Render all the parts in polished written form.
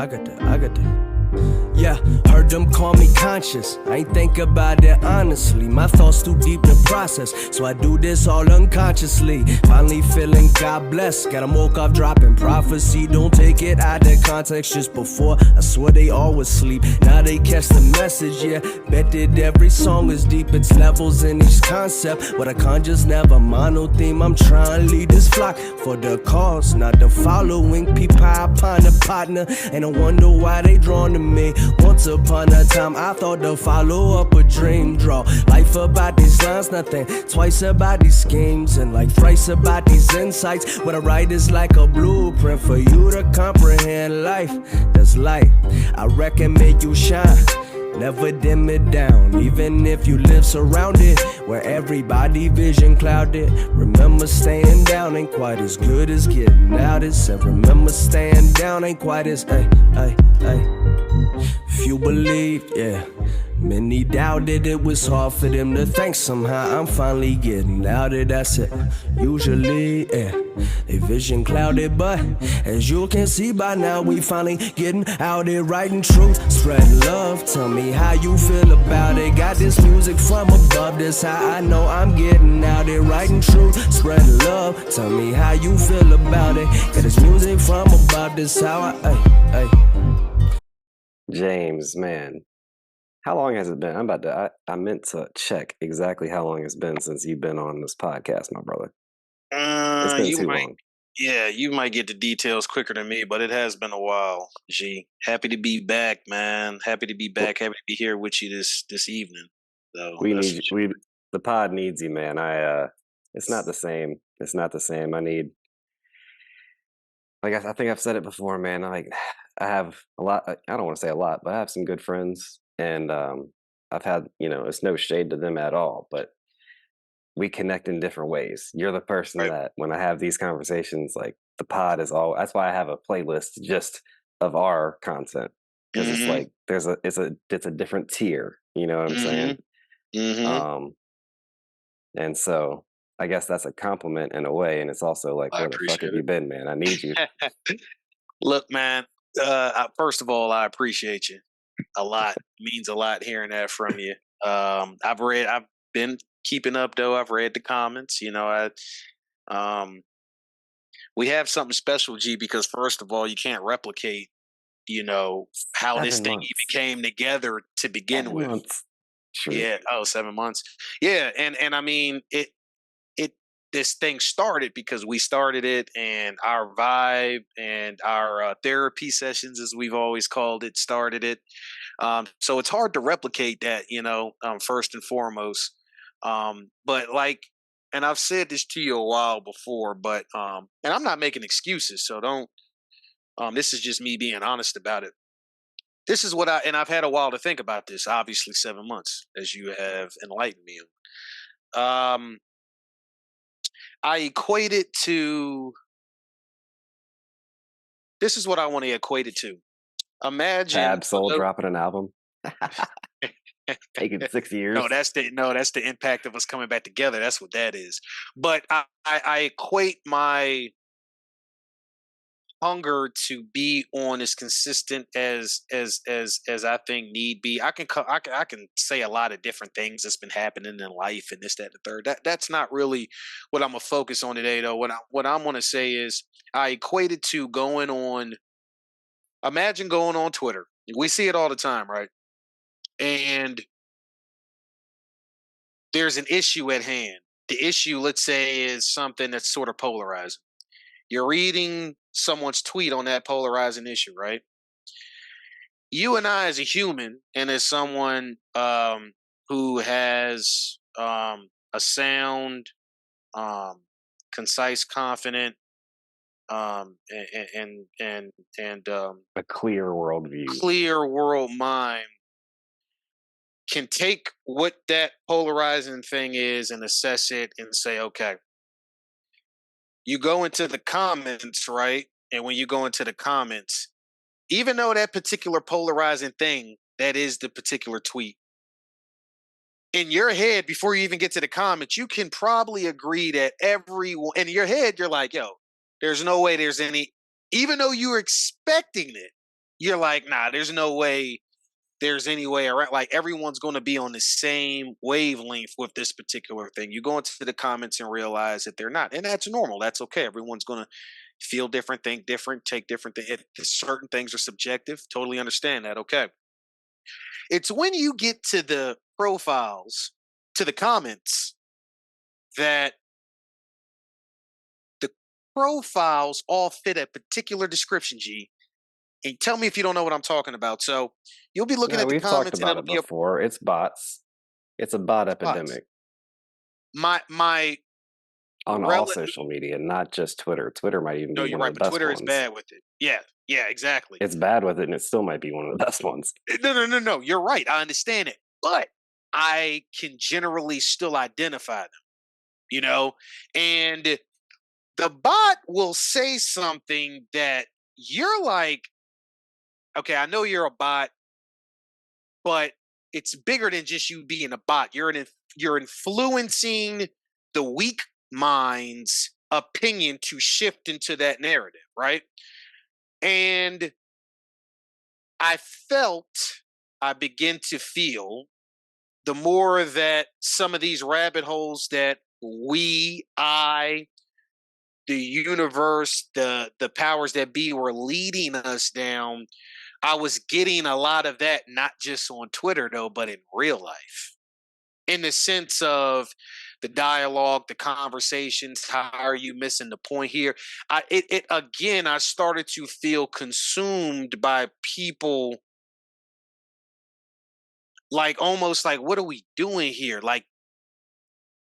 I got that. Yeah, heard them call me conscious. I ain't think about it honestly. My thoughts too deep to process, so I do this all unconsciously. Finally feeling God bless. Got 'em woke up dropping prophecy. Don't take it out of context. Just before, I swear they always sleep. Now they catch the message, yeah. Bet that every song is deep. It's levels in each concept, but I can't just never mono theme. I'm trying to lead this flock for the cause, not the following. People upon a partner, and I wonder why they drawn to me. Once upon a time, I thought to follow up a dream. Draw life about these lines, nothing twice about these schemes, and like thrice about these insights. What I write is like a blueprint for you to comprehend life. That's light, I reckon, make you shine. Never dim it down, even if you live surrounded where everybody vision clouded. Remember, staying down ain't quite as good as getting out. It said, remember, staying down ain't quite as, ay. If you believe, yeah. Many doubted it was hard for them to think. Somehow I'm finally getting out of that's it. Usually, yeah, they vision clouded, but as you can see by now, we finally getting out there, writing truth, spreading love. Tell me how you feel about it. Got this music from above, this how I know I'm getting out there, writing truth, spreading love. Tell me how you feel about it. Got this music from above, this how I. James, man. How long has it been? I meant to check exactly how long it's been since you've been on this podcast, my brother. It's been too long. Yeah, you might get the details quicker than me, but it has been a while, G. Happy to be back, man. Happy to be back. Happy to be here with you this evening. So the pod needs you, man. It's not the same. It's not the same. I think I've said it before, man. I have a lot. I don't want to say a lot, but I have some good friends. And I've had, it's no shade to them at all, but we connect in different ways. You're the person that when I have these conversations, like the pod is all, that's why I have a playlist just of our content. Because it's like, it's a different tier, you know what I'm saying? Mm-hmm. And so I guess that's a compliment in a way. And it's also like, where the fuck have you been, man? I need you. Look, man, first of all, I appreciate you a lot. It means a lot hearing that from you. I've been keeping up though. I've read the comments. We have something special, G, because first of all, you can't replicate, how this thing even came together to begin 7 with. Months. True. Yeah. 7 months. Yeah. And I mean, this thing started because we started it, and our vibe and our therapy sessions, as we've always called it, started it. So it's hard to replicate that, first and foremost. But and I've said this to you a while before, but and I'm not making excuses, so don't. This is just me being honest about it. This is what I've had a while to think about this. Obviously, 7 months, as you have enlightened me on. I equate it to. This is what I want to equate it to. Imagine Absol dropping an album. Taking 6 years. No, that's the impact of us coming back together. That's what that is. But I equate my hunger to be on as consistent as I think need be. I can say a lot of different things that's been happening in life and this, that, and the third. That's not really what I'm gonna focus on today, though. What I'm gonna say is I equate it to going on. Imagine going on Twitter. We see it all the time, right? And there's an issue at hand. The issue, let's say, is something that's sort of polarizing. You're reading someone's tweet on that polarizing issue, right? You and I, as a human, and as someone who has a sound, concise, confident, and a clear worldview, clear world mind, can take what that polarizing thing is and assess it and say, okay, you go into the comments, right? And when you go into the comments, even though that particular polarizing thing, that is the particular tweet, in your head, before you even get to the comments, you can probably agree that everyone, in your head, you're like, yo, there's no way there's any, even though you're expecting it, you're like, nah, there's no way there's any way around. Like everyone's going to be on the same wavelength with this particular thing. You go into the comments and realize that they're not, and that's normal. That's okay. Everyone's going to feel different, think different, take different things. Certain things are subjective. Totally understand that. Okay. It's when you get to the profiles, to the comments, that the profiles all fit a particular description, G. And tell me if you don't know what I'm talking about. So you'll be looking No, at the we've talked comments and about it'll it be a before. It's bots. It's a bot bots. epidemic My on all relative. social media, not just Twitter. Twitter might even No, be you're one of right, the but best Twitter is ones. bad with it. Yeah, yeah, exactly. It's bad with it, and it still might be one of the best ones. No. You're right. I understand it, but I can generally still identify them. You know, and the bot will say something that you're like, okay, I know you're a bot, but it's bigger than just you being a bot. You're influencing the weak mind's opinion to shift into that narrative, right? And I begin to feel the more that some of these rabbit holes that the universe, the powers that be were leading us down, I was getting a lot of that, not just on Twitter though, but in real life. In the sense of the dialogue, the conversations, how are you missing the point here? I started to feel consumed by people, like almost like, what are we doing here? Like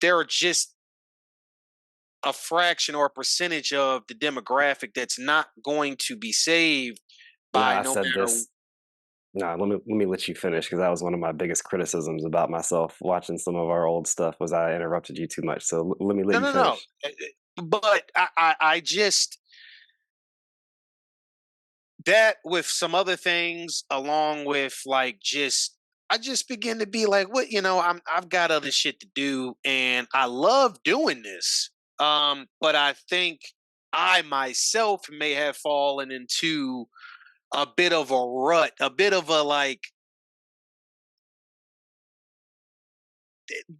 they're just a fraction or a percentage of the demographic that's not going to be saved Now by I no said matter. this. No, let me let you finish because that was one of my biggest criticisms about myself watching some of our old stuff was I interrupted you too much. So let me let No, you no, no. finish. But I just, that with some other things along with like just, I just begin to be like, what, I've got other shit to do and I love doing this. But I think I myself may have fallen into a bit of a rut, a bit of a like,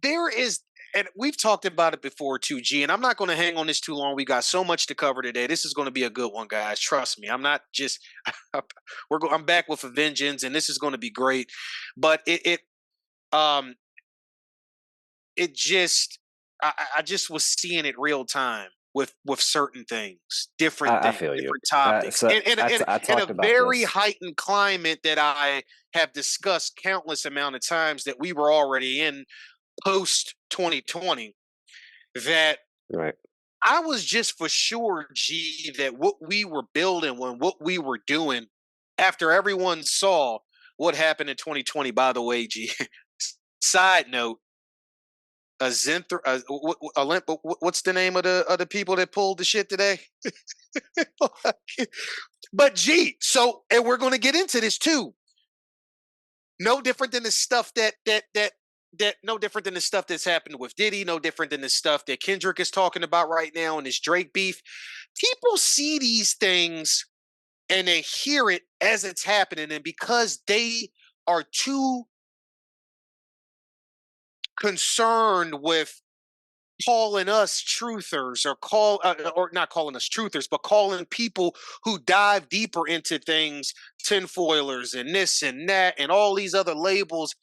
there is, and we've talked about it before too, G, and I'm not going to hang on this too long. We got so much to cover today. This is going to be a good one, guys. Trust me. I'm not just I'm back with a vengeance, and this is going to be great. But um it just, I just was seeing it real time with certain I things, feel you. different topics, So I in a talked about very this. heightened climate that I have discussed countless amount of times that we were already in post 2020, that Right. I was just for sure, G, that what we were building, what we were doing, after everyone saw what happened in 2020, by the way, G, side note, a Zenth, what's the name of the people that pulled the shit today? But G, so, and we're going to get into this too. No different than the stuff no different than the stuff that's happened with Diddy, no different than the stuff that Kendrick is talking about right now in this Drake beef. People see these things and they hear it as it's happening, and because they are too concerned with calling us truthers, or not calling us truthers, but calling people who dive deeper into things tinfoilers and this and that and all these other labels.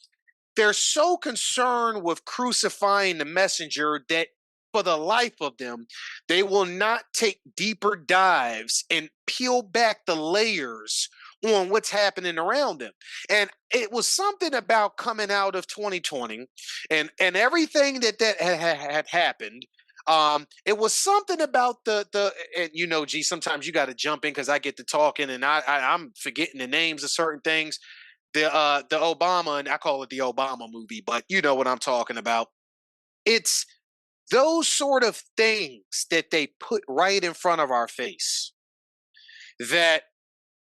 They're so concerned with crucifying the messenger that for the life of them, they will not take deeper dives and peel back the layers on what's happening around them. And it was something about coming out of 2020 and everything that had happened. It was something about the and G, sometimes you got to jump in because I get to talking and I'm forgetting the names of certain things. The Obama, and I call it the Obama movie, but you know what I'm talking about. It's those sort of things that they put right in front of our face that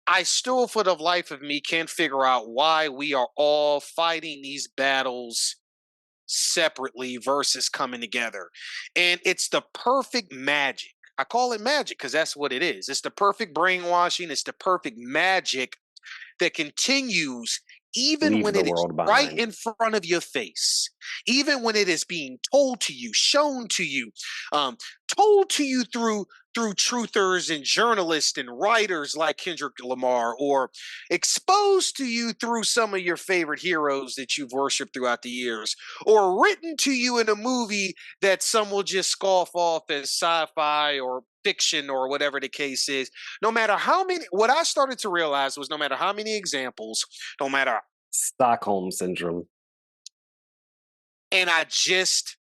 I still, for the life of me, can't figure out why we are all fighting these battles separately versus coming together. And it's the perfect magic. I call it magic because that's what it is. It's the perfect brainwashing. It's the perfect magic that continues even Leaves when the it is world right behind. in front of your face, even when it is being told to you, shown to you, told to you through truthers and journalists and writers like Kendrick Lamar, or exposed to you through some of your favorite heroes that you've worshipped throughout the years, or written to you in a movie that some will just scoff off as sci-fi or fiction or whatever the case is. No matter how many, what I started to realize was no matter how many examples, no matter, Stockholm syndrome. and I just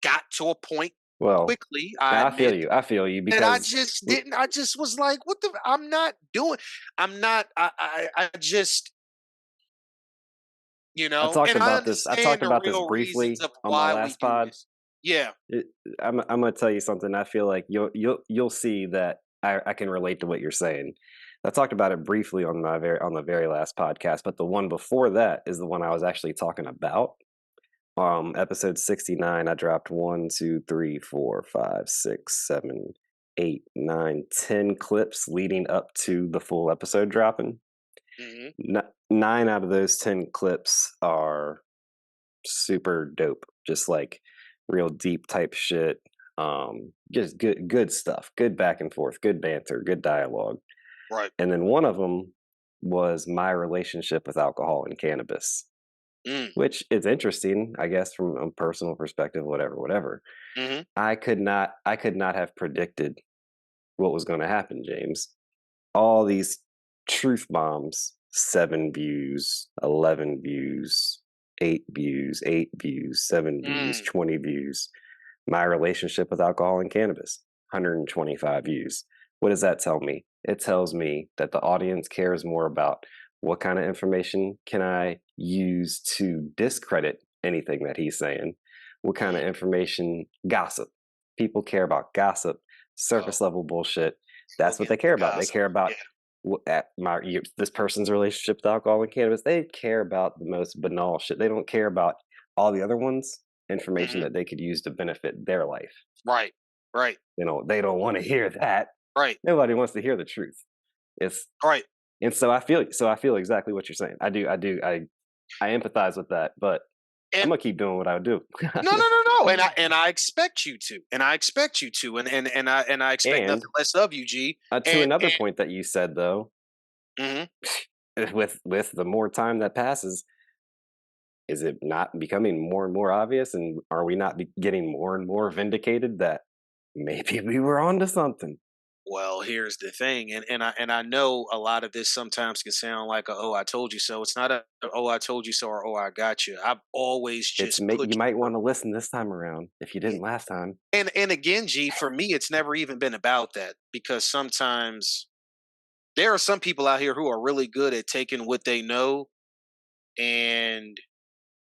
got to a point Well, quickly, I I admit, feel you that I because just didn't, I just was like, what the, I'm not doing, I'm not, I just, I talked and I about this. I talked understand the about this real reasons briefly of on my why we last do pod. this. Yeah. I'm gonna tell you something. I feel like you'll see that I can relate to what you're saying. I talked about it briefly on the very last podcast, but the one before that is the one I was actually talking about. Episode 69. I dropped 1, 2, 3, 4, 5, 6, 7, 8, 9, 10 clips leading up to the full episode dropping. Mm-hmm. 9 out of those 10 clips are super dope, just like real deep type shit. Just good stuff, good back and forth, good banter, good dialogue. Right. And then one of them was my relationship with alcohol and cannabis, which is interesting, I guess, from a personal perspective, whatever. Mm-hmm. I could not have predicted what was going to happen, James. All these truth bombs, 7 views, 11 views, 8 views, 8 views, 7 views, 20 views. My relationship with alcohol and cannabis, 125 views. What does that tell me? It tells me that the audience cares more about what kind of information can I use to discredit anything that he's saying? What kind of information? Gossip. People care about gossip, surface level bullshit. That's what they care about. They care about this person's relationship with alcohol and cannabis. They care about the most banal shit. They don't care about all the other ones, information that they could use to benefit their life. Right. Right. They don't want to hear that. Right. Nobody wants to hear the truth. It's right. And so I feel exactly what you're saying. I empathize with that, but I'm And gonna keep doing what I do. no. And I expect you to. And I expect you to. And I expect And nothing less of you, G. to another point that you said though, Mhm. with the more time that passes, is it not becoming more and more obvious? And are we not getting more and more vindicated that maybe we were onto something? Well, here's the thing, and I know a lot of this sometimes can sound like a "oh, I told you so." It's not a "oh, I told you so" or "oh, I got you." I've always just put You you might want to listen this time around if you didn't last time. and again, G, for me, it's never even been about that because sometimes there are some people out here who are really good at taking what they know and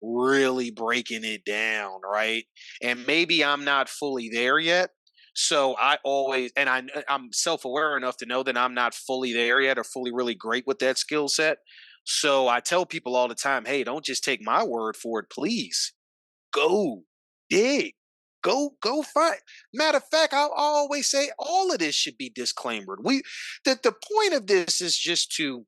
really breaking it down, right? And maybe I'm not fully there yet. So I always, and I'm self-aware enough to know that I'm not fully there yet or fully really great with that skill set. So I tell people all the time, hey, don't just take my word for it, please. Go dig. Go find. Matter of fact, I always say all of this should be disclaimed. The point of this is just to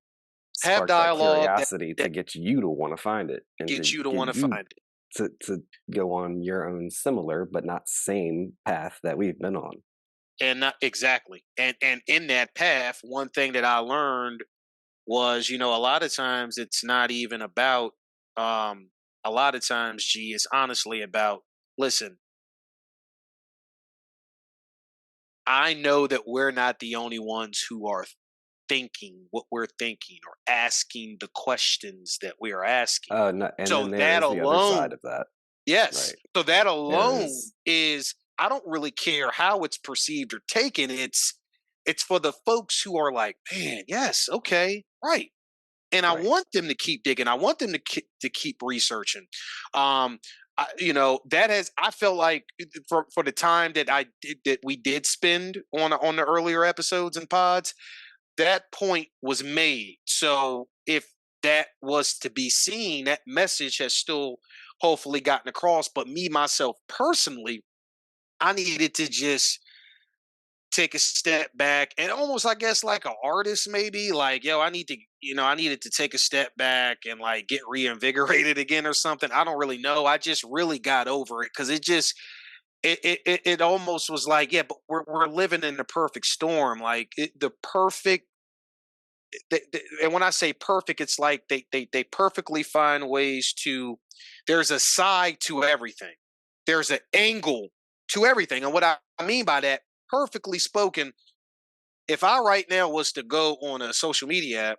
have Spark that dialogue curiosity to that get you to want to find it and to gets you to get want to you find it. to go on your own similar but not same path that we've been on. And not exactly. And in that path, one thing that I learned was, a lot of times it's not even about a lot of times, G, it's honestly about, listen, I know that we're not the only ones who are thinking what we're thinking or asking the questions that we are asking. Oh, no, and So then there that is the other side alone, of that, yes. right? So that There alone is is, I don't really care how it's perceived or taken. It's for the folks who are like, man, yes, okay, right. And I right. want them to keep digging. I want them to keep researching. That has, I felt like for the time that we did spend on the earlier episodes and pods, that point was made. So if that was to be seen, that message has still hopefully gotten across. But me, myself personally, I needed to just take a step back and almost, I guess, like an artist, maybe like, yo, I need to, I needed to take a step back and like get reinvigorated again or something. I don't really know. I just really got over it because it almost was like, yeah, but we're living in the perfect storm, like the perfect. And when I say perfect, it's like they perfectly find ways to. There's a side to everything. There's an angle to everything, and what I mean by that, perfectly spoken, if I right now was to go on a social media app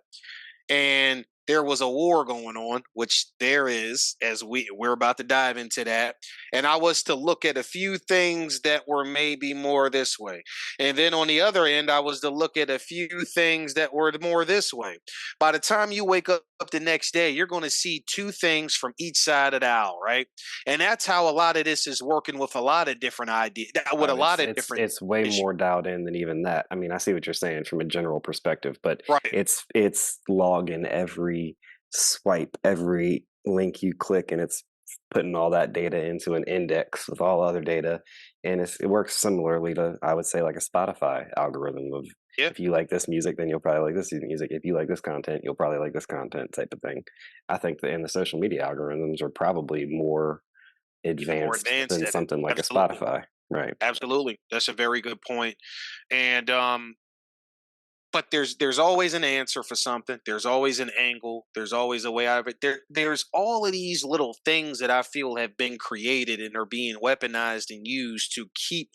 and there was a war going on, which there is, as we're about to dive into that, and I was to look at a few things that were maybe more this way, and then on the other end, I was to look at a few things that were more this way. By the time you wake up the next day, you're going to see two things from each side of the aisle, right? And that's how a lot of this is working with a lot of different ideas, with a Oh, lot of different it's way issues. more dialed in than even that. I mean, I see what you're saying from a general perspective, but Right. it's logging every swipe, every link you click, and it's putting all that data into an index with all other data, and it works similarly to, I would say, like a Spotify algorithm of, Yeah. if you like this music, then you'll probably like this music. If you like this content, you'll probably like this content, type of thing. I think that in the social media algorithms are probably more Even more advanced advanced than at it. something like a Absolutely. Spotify. Right. Absolutely. That's a very good point. And but there's always an answer for something. There's always an angle. There's always a way out of it. There's all of these little things that I feel have been created and are being weaponized and used to keep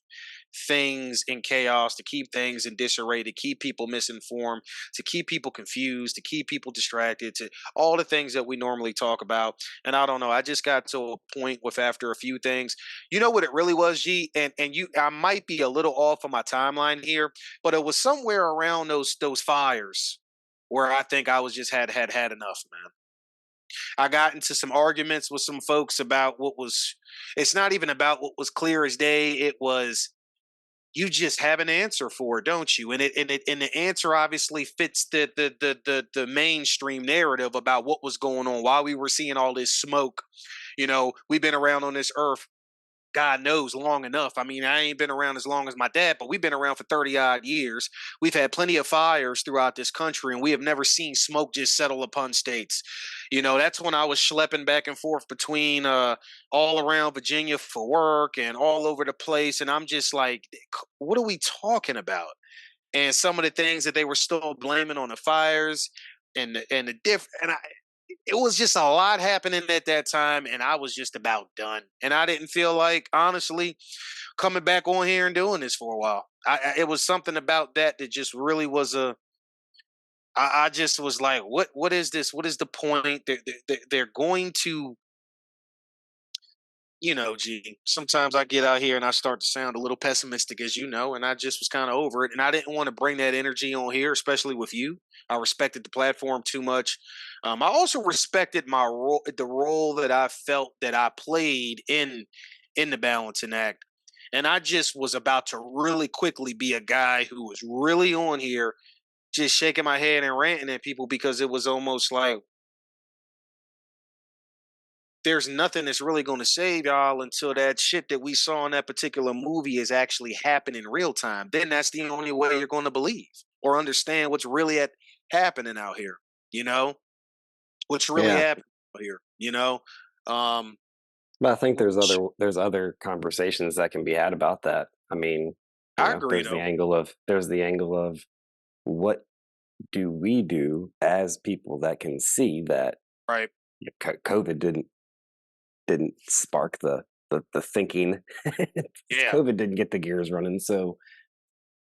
things in chaos, to keep things in disarray, to keep people misinformed, to keep people confused, to keep people distracted, to all the things that we normally talk about. And I don't know, I just got to a point with, after a few things, you know what it really was, G, and you, I might be a little off on my timeline here, but it was somewhere around those fires where I think I was just had enough, man. I got into some arguments with some folks about what was, it's not even about what was clear as day. It was, you just have an answer for it, don't you? And the answer obviously fits the mainstream narrative about what was going on, why we were seeing all this smoke. We've been around on this earth, God knows, long enough. I mean, I ain't been around as long as my dad, but we've been around for 30 odd years. We've had plenty of fires throughout this country, and we have never seen smoke just settle upon states. That's when I was schlepping back and forth between all around Virginia for work and all over the place. And I'm just like, what are we talking about? And some of the things that they were still blaming on the fires and the and it was just a lot happening at that time, and I was just about done. And I didn't feel like, honestly, coming back on here and doing this for a while. It was something about that just really was a. I just was like, what is this? What is the point? They're going to, G. Sometimes I get out here and I start to sound a little pessimistic, as you know, and I just was kind of over it. And I didn't want to bring that energy on here, especially with you. I respected the platform too much. I also respected my role, the role that I felt that I played in the balancing act. And I just was about to really quickly be a guy who was really on here, just shaking my head and ranting at people because it was almost like, there's nothing that's really going to save y'all until that shit that we saw in that particular movie is actually happening in real time. Then that's the only way you're going to believe or understand what's really happening out here. You know, what's really Yeah. happening out here. Um, But I think there's other conversations that can be had about that. I mean, I agree though. there's the angle of, what do we do as people that can see that Right? COVID didn't spark the thinking. Yeah. COVID didn't get the gears running, so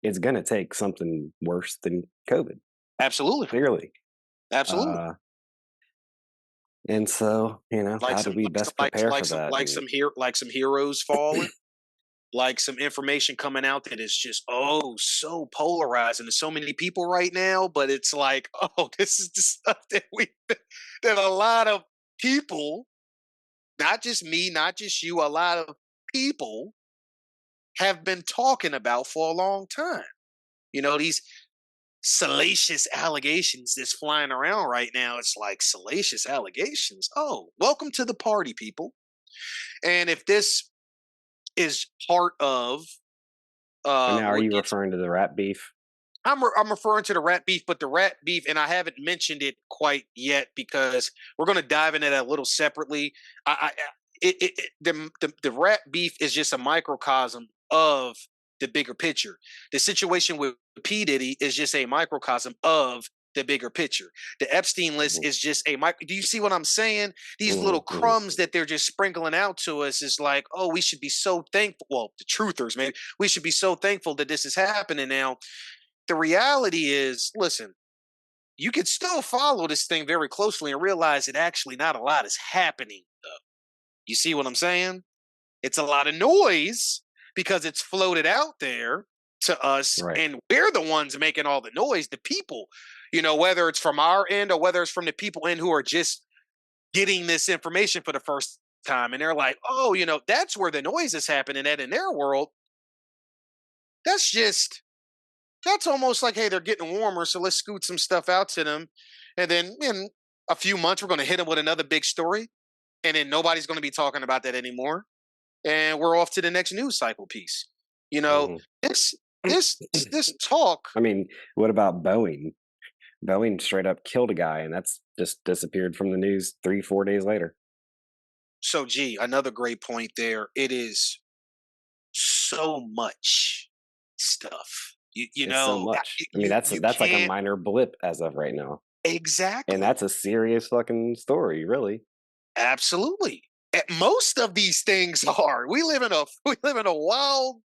it's gonna take something worse than COVID, Absolutely. clearly. Absolutely. Uh, and so, Like how do some we best prepare for that? And like some heroes falling. Like some information coming out that is just, so polarizing to so many people right now, but it's like, this is the stuff that a lot of people, not just me, not just you, a lot of people have been talking about for a long time. These salacious allegations that's flying around right now. It's like, salacious allegations, welcome to the party, people. And if this is part of And now, are you It's referring to the rap beef? I'm referring to the rat beef, but the rat beef, and I haven't mentioned it quite yet because we're going to dive into that a little separately. The rat beef is just a microcosm of the bigger picture. The situation with P Diddy is just a microcosm of the bigger picture. The Epstein list Mhm, is just a micro. Do you see what I'm saying? These little mhm, mhm. crumbs that they're just sprinkling out to us is like, oh, we should be so thankful. Well, the truthers, man, we should be so thankful that this is happening now. The reality is, listen, you can still follow this thing very closely and realize that actually not a lot is happening. You see what I'm saying? It's a lot of noise because it's floated out there to us, Right. and we're the ones making all the noise, the people, whether it's from our end or whether it's from the people in who are just getting this information for the first time. And they're like, oh, that's where the noise is happening at in their world. That's just That's almost like, hey, they're getting warmer, so let's scoot some stuff out to them. And then in a few months, we're going to hit them with another big story. And then nobody's going to be talking about that anymore. And we're off to the next news cycle piece. You know, Mhm. this this talk. I mean, what about Boeing? Boeing straight up killed a guy, and that's just disappeared from the news 3, 4 days later. So, gee, another great point there. It is so much stuff. It's so much. I mean, You that's like a can't minor blip as of right now, and exactly. that's a serious fucking story, really. Absolutely. Most of these things are. We live in a wild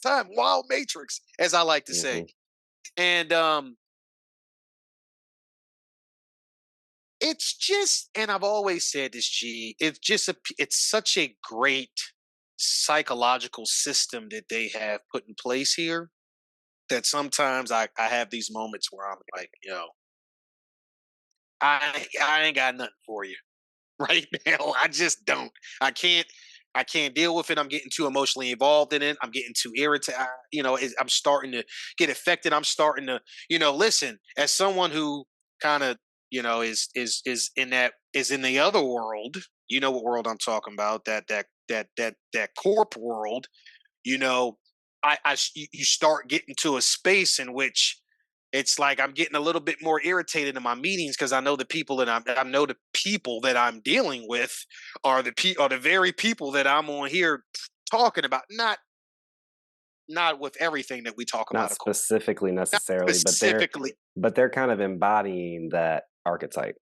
time, wild matrix, as I like to say. Hmm. And it's just, and I've always said this, G, it's such a great psychological system that they have put in place here that sometimes I have these moments where I'm like, I ain't got nothing for you right now. I just don't. I can't. I can't deal with it. I'm getting too emotionally involved in it. I'm getting too irritated. I'm starting to get affected. I'm starting to, listen. As someone who kind of, is in the other world. You know what world I'm talking about? That corp world. You know, you start getting to a space in which it's like I'm getting a little bit more irritated in my meetings because I know I know the people that I'm dealing with are the very people that I'm on here talking about. Not with everything that we talk Not about, of course. specifically Not necessarily, specifically, but they're kind of embodying that archetype.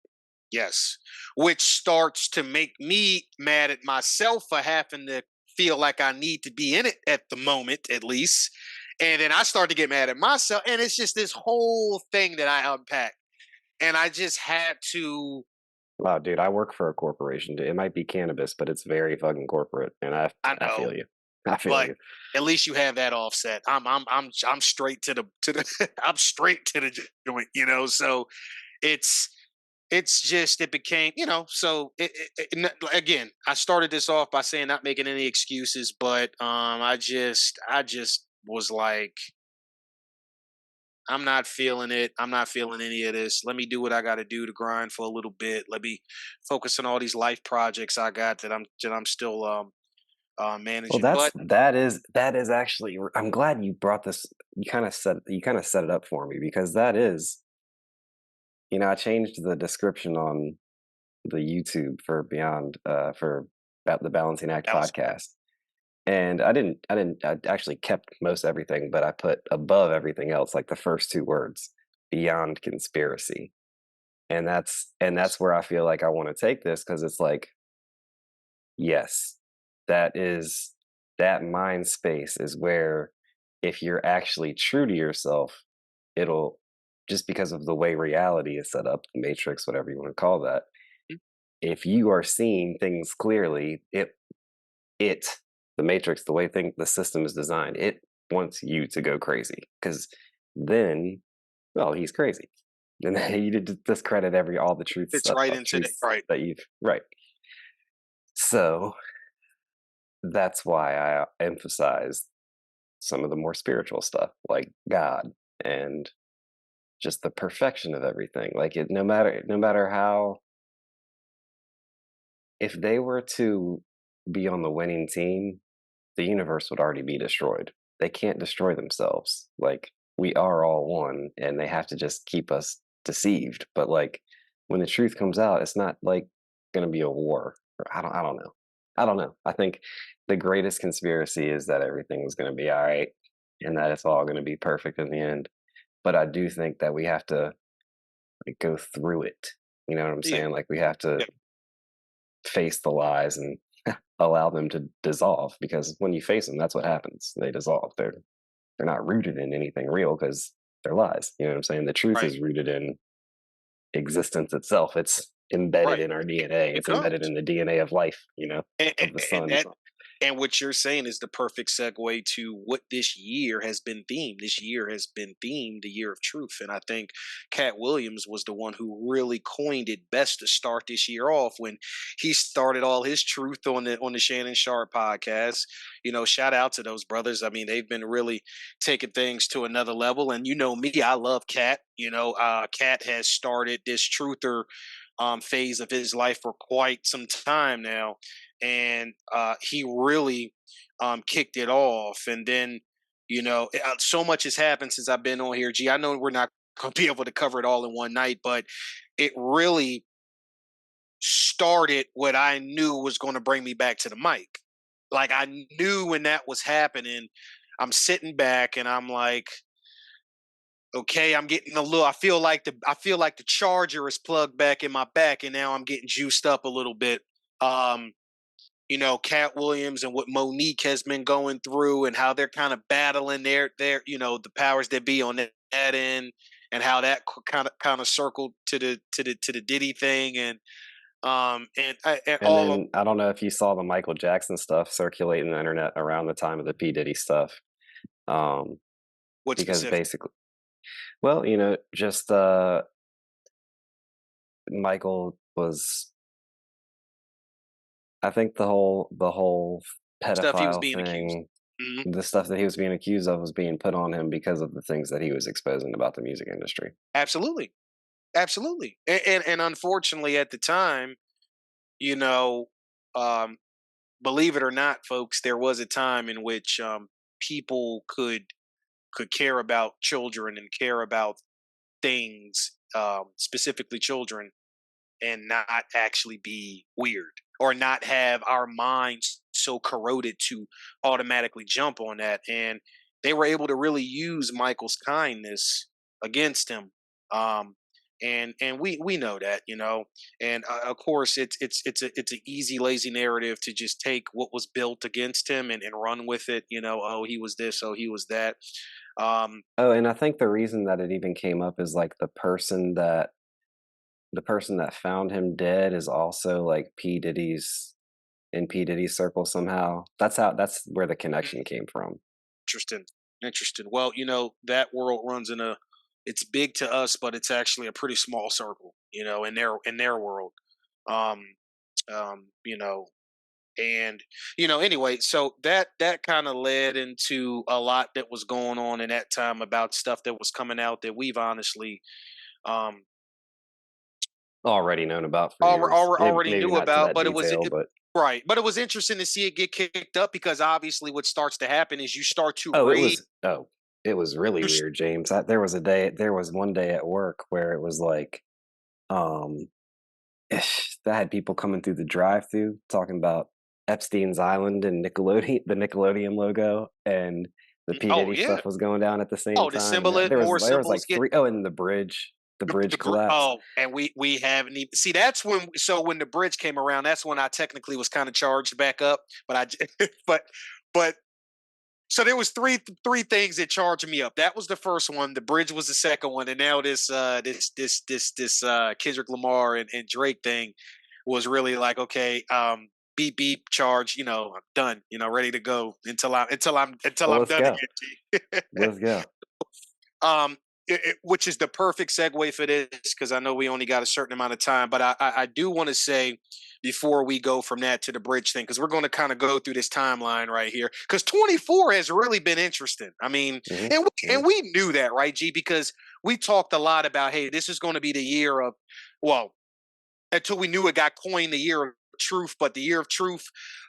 yes. Which starts to make me mad at myself for having to feel like I need to be in it at the moment, at least. And then I start to get mad at myself. And it's just this whole thing that I unpack. And I just had to. Wow, dude, I work for a corporation. It might be cannabis, but it's very fucking corporate, and I I feel know, you. I feel but you. at least you have that offset. I'm straight to the I'm straight to the joint, So it's it became, so again, I started this off by saying not making any excuses, but I just was like, I'm not feeling it. I'm not feeling any of this. Let me do what I got to do to grind for a little bit. Let me focus on all these life projects I got that I'm still Well, managing. But that is actually. I'm glad you brought this. You kind of set it up for me because that is. I changed the description on the YouTube for Beyond for about the Balancing Act that was podcast. And I actually kept most everything, but I put above everything else, like the first two words, beyond conspiracy. And that's where I feel like I want to take this because it's like, yes, that is that mind space is where if you're actually true to yourself, it'll just because of the way reality is set up, the matrix, whatever you want to call that, if you are seeing things clearly, it the matrix, the way the system is designed, it wants you to go crazy because then, well, he's crazy. Then you did discredit all the truths fits right into that. truths Right. that you've right. So that's why I emphasize some of the more spiritual stuff, like God and just the perfection of everything. Like no matter how, if they were to be on the winning team, the universe would already be destroyed. They can't destroy themselves. Like, we are all one, and they have to just keep us deceived. But like, when the truth comes out, it's not like going to be a war. I don't know. I don't know. I think the greatest conspiracy is that everything is going to be all right, and that it's all going to be perfect in the end. But I do think that we have to like go through it. You know what I'm Yeah, saying? Like, we have to yeah, face the lies and allow them to dissolve, because when you face them, that's what happens. They dissolve. They're not rooted in anything real because they're lies. You know what I'm saying? The truth right, is rooted in existence itself. It's embedded right. in our DNA. It It's embedded comes. in the DNA of life, and, and, of the and sun. that and what you're saying is the perfect segue to what this year has been themed. This year has been themed the year of truth, and I think Cat Williams was the one who really coined it best to start this year off when he started all his truth on the Shannon Sharp podcast. Shout out to those brothers. I mean, they've been really taking things to another level, and you know me, I love Cat. Cat has started this truther phase of his life for quite some time now, and he really kicked it off. And then, so much has happened since I've been on here. I know we're not going to be able to cover it all in one night, but it really started what I knew was going to bring me back to the mic. Like, I knew when that was happening, I'm sitting back and I'm like, okay, I'm getting a little. I feel like the charger is plugged back in my back, and now I'm getting juiced up a little bit. Um, Cat Williams and what Monique has been going through, and how they're kind of battling the powers that be on that end, and how that kind of circled to the Diddy thing, and And all of then I don't know if you saw the Michael Jackson stuff circulating the internet around the time of the P Diddy stuff, um, what because specific. basically, well, just Michael was. I think the whole Stuff he was pedophile being accused. thing, Mhm. the stuff that he was being accused of, was being put on him because of the things that he was exposing about the music industry. Absolutely, absolutely, and unfortunately, at the time, you know, um, believe it or not, folks, there was a time in which people could care about children and care about things, specifically children, and not actually be weird, or not have our minds so corroded to automatically jump on that. And they were able to really use Michael's kindness against him. Um, and we know that, and of course it's an easy lazy narrative to just take what was built against him and run with it. Oh, he was this, oh, he was that. um Oh, and I think the reason that it even came up is like the person that found him dead is also like P Diddy's circle somehow. That's where the connection came from. Interesting. Interesting. Well, that world runs in a it's big to us, but it's actually a pretty small circle, in their world. Um um, you know, and anyway, so that kind of led into a lot that was going on in that time about stuff that was coming out that we've honestly um Already known about for years. already Maybe knew not to about, that but detail, but right. But it was interesting to see it get kicked up, because obviously what starts to happen is you start to oh, raise. it was really You s- weird, James. There was one day at work where it was like, um, that had people coming through the drive-through talking about Epstein's Island and the Nickelodeon logo, and the P oh Diddy yeah. stuff was going down at the same Oh, the time. And symbol, more there was like symbols get three. Oh, and the bridge collapsed. oh, and we haven't even see that's when the bridge came around, that's when I technically was kind of charged back up, but but so there was three things that charged me up. That was the first one. The bridge was the second one, and now this Kendrick Lamar and Drake thing was really like, okay, beep beep, charge. I'm done. Ready to go until Well, I'm let's done go. again. Let's go. um, which is the perfect segue for this, because I know we only got a certain amount of time. But I do want to say, before we go from that to the bridge thing, because we're going to kind of go through this timeline right here, because 24 has really been interesting. I mean, Hmm. and we knew that, right, G? Because we talked a lot about, hey, this is going to be the year of, well, until we knew it got coined the year of truth, but the year of truth,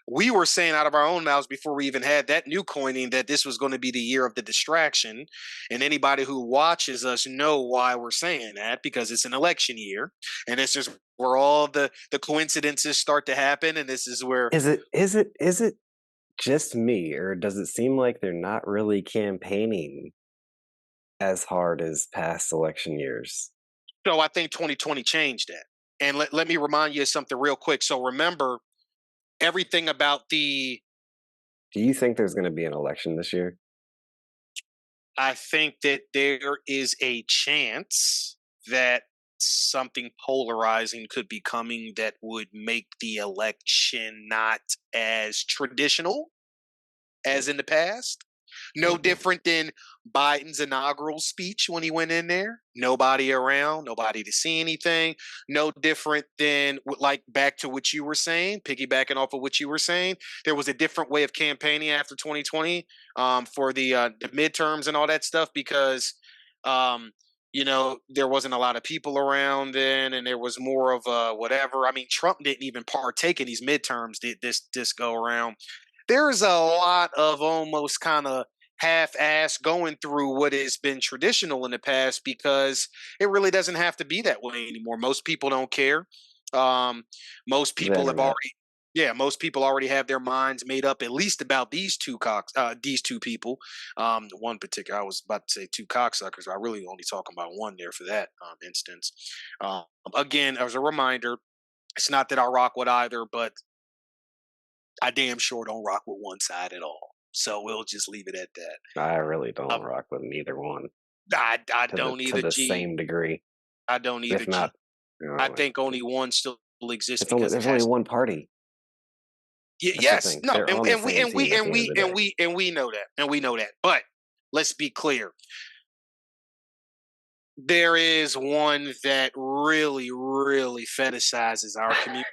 we were saying out of our own mouths before we even had that new coining that this was going to be the year of the distraction. And anybody who watches us know why we're saying that, because it's an election year, and this is where all the coincidences start to happen, and this is where Is it just me, or does it seem like they're not really campaigning as hard as past election years? so I think 2020 changed that. And let me remind you of something real quick. So remember everything about the Do you think there's going to be an election this year? I think that there is a chance that something polarizing could be coming that would make the election not as traditional as in the past. No different than Biden's inaugural speech when he went in there. Nobody around, nobody to see anything. No different than, like, back to what you were saying, piggybacking off of what you were saying. There was a different way of campaigning after 2020 for the midterms and all that stuff because, there wasn't a lot of people around then, and there was more of a whatever. I mean, Trump didn't even partake in these midterms this go around. There's a lot of almost kind of half-ass going through what has been traditional in the past because it really doesn't have to be that way anymore. Most people don't care. Most people have most people already have their minds made up at least about these two people. One particular, I was about to say two cocksuckers. I really only talking about one there for that instance. Again, as a reminder, it's not that I rock with either, but I damn sure don't rock with one side at all. So we'll just leave it at that. I really don't rock with neither one. I don't either. To the G. same degree. I don't either. If not, I think only one still exists there's only one party. Yes, no, and we know that. But let's be clear. There is one that really, really fetishizes our community.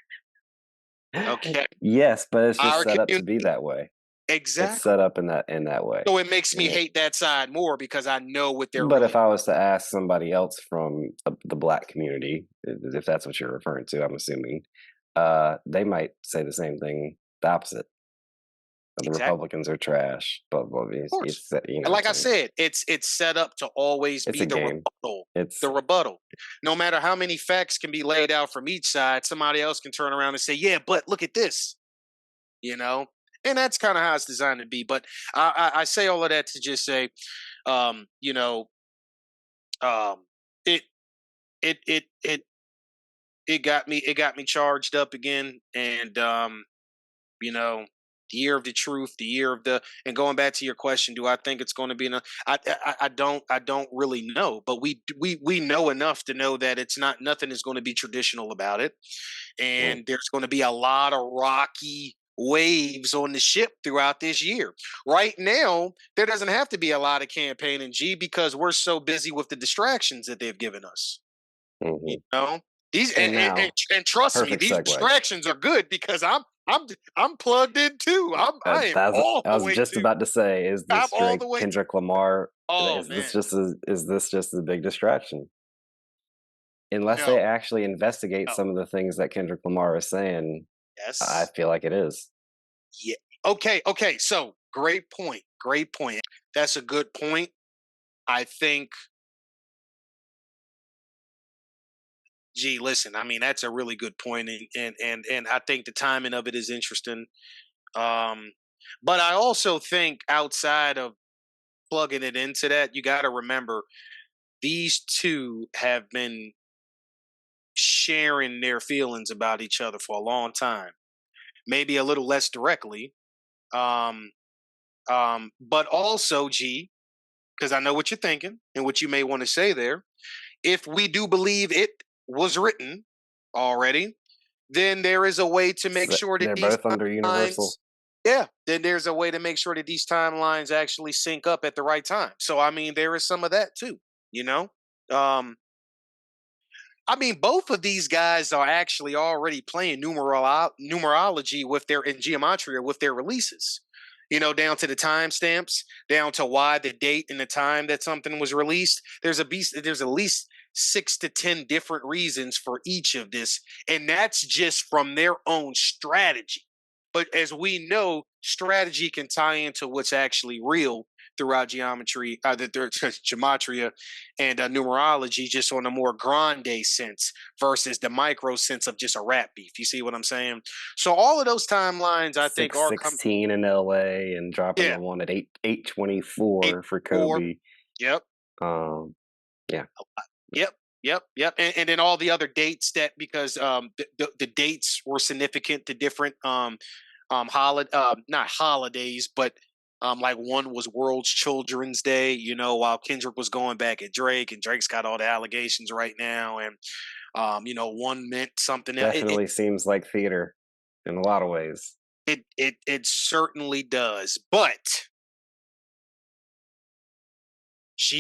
Okay. Yes, but it's just set up to be that way. Exactly. It's set up in that way. So it makes me hate that side more because I know what they're. But if I was to ask somebody else from the Black community, if that's what you're referring to, I'm assuming, they might say the same thing, the opposite. The Republicans are trash. But like I said, it's set up to always be the rebuttal. It's the rebuttal. No matter how many facts can be laid out from each side, somebody else can turn around and say, "Yeah, but look at this," and that's kind of how it's designed to be. But I say all of that to just say, it got me charged up again, and the year of the truth, the year of and going back to your question, do I think it's going to be enough? I don't really know, but we know enough to know that nothing is going to be traditional about it. And there's going to be a lot of rocky waves on the ship throughout this year. Right now, there doesn't have to be a lot of campaigning, G, because we're so busy with the distractions that they've given us. These and trust me, these distractions are good because I'm plugged in too. I was just about to say, is this Drake, Kendrick Lamar? Oh, is this just a big distraction? Unless they actually investigate some of the things that Kendrick Lamar is saying, yes, I feel like it is. Yeah. Okay. So great point. That's a good point. I think. Gee, listen. I mean, that's a really good point, and I think the timing of it is interesting. But I also think outside of plugging it into that, you got to remember these two have been sharing their feelings about each other for a long time. Maybe a little less directly, but also, G, because I know what you're thinking and what you may want to say there. If we do believe it was written already, then there is a way to make sure that they're both under Universal. Yeah, then there's a way to make sure that these timelines actually sync up at the right time. So, I mean, there is some of that too, I mean, both of these guys are actually already playing numerology with in geometria with their releases. Down to the timestamps, down to why the date and the time that something was released. There's at least 6 to 10 different reasons for each of this, and that's just from their own strategy. But as we know, strategy can tie into what's actually real throughout geometry, gematria, and numerology, just on a more grande sense versus the micro sense of just a rap beef. You see what I'm saying? So all of those timelines, I think, are 616 in LA and dropping yeah, the one at 824 for 8-4. Kobe. Yep. Um, yeah. Yep. And then all the other dates that, because the dates were significant to different not holidays, but like one was World's Children's Day, while Kendrick was going back at Drake, and Drake's got all the allegations right now, and one meant something else. Definitely seems like theater in a lot of ways. It certainly does. But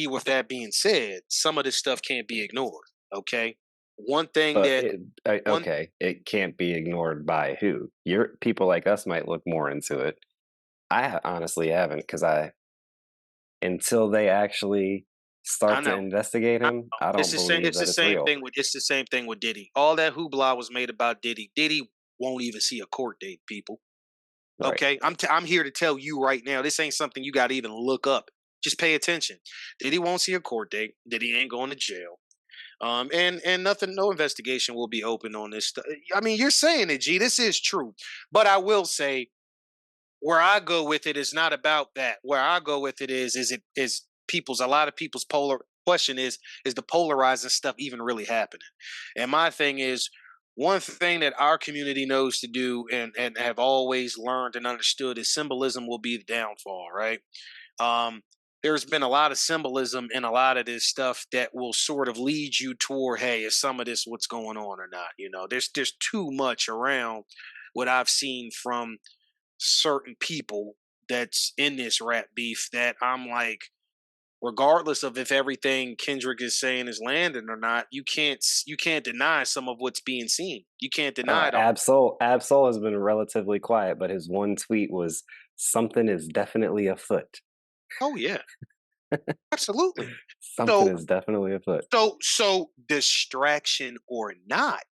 with that being said, some of this stuff can't be ignored. Okay. One thing But that one okay, it can't be ignored by who? Your people like us might look more into it. I honestly haven't, because until they actually I start to know. investigate I him, know. I don't believe that it's real. It's the same thing with Diddy. All that hoopla was made about Diddy. Diddy won't even see a court date, people. Right. Okay, I'm here to tell you right now. This ain't something you got to even look up. Just pay attention. Diddy won't see a court date. Diddy ain't going to jail. And nothing, no investigation will be open on this stuff. I mean, you're saying it, G. This is true, but I will say, where I go with it is not about that. Where I go with it is a lot of people's polar question is the polarizing stuff even really happening? And my thing is, one thing that our community knows to do, and have always learned and understood, is symbolism will be the downfall, right? Um, there's been a lot of symbolism in a lot of this stuff that will sort of lead you toward, hey, is some of this what's going on or not? There's too much around what I've seen from certain people that's in this rap beef, that I'm like, regardless of if everything Kendrick is saying is landing or not, you can't deny some of what's being seen. You can't deny it all. Absol has been relatively quiet, but his one tweet was, "Something is definitely afoot." Oh yeah, absolutely. Something So is definitely afoot. so distraction or not,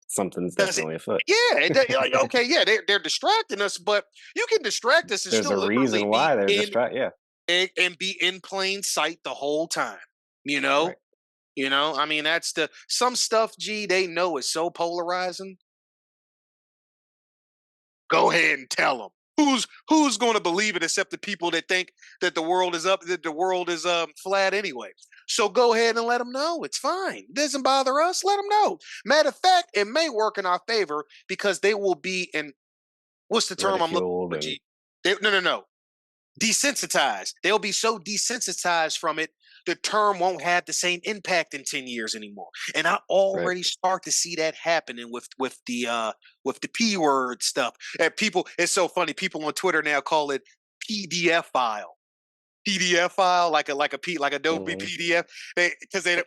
Something's does it? definitely afoot. Yeah, like, okay, yeah, they're distracting us, but you can distract us and There's still a literally reason be why they're in distracted. Yeah, and be in plain sight the whole time. You know, right. I mean, that's some stuff. G, they know is so polarizing. Go ahead and tell them. Who's going to believe it except the people that think that the world is that the world is flat anyway. So go ahead and let them know it's fine. It doesn't bother us. Let them know. Matter of fact, it may work in our favor, because they will be in, what's the term I'm looking Ridiculed for? and G? No. Desensitized. They'll be so desensitized from it, the term won't have the same impact in 10 years anymore. And I right. already start to see that happening with the P word stuff. And people, it's so funny. People on Twitter now call it PDF file. PDF file, like like Adobe Mhm. PDF, because it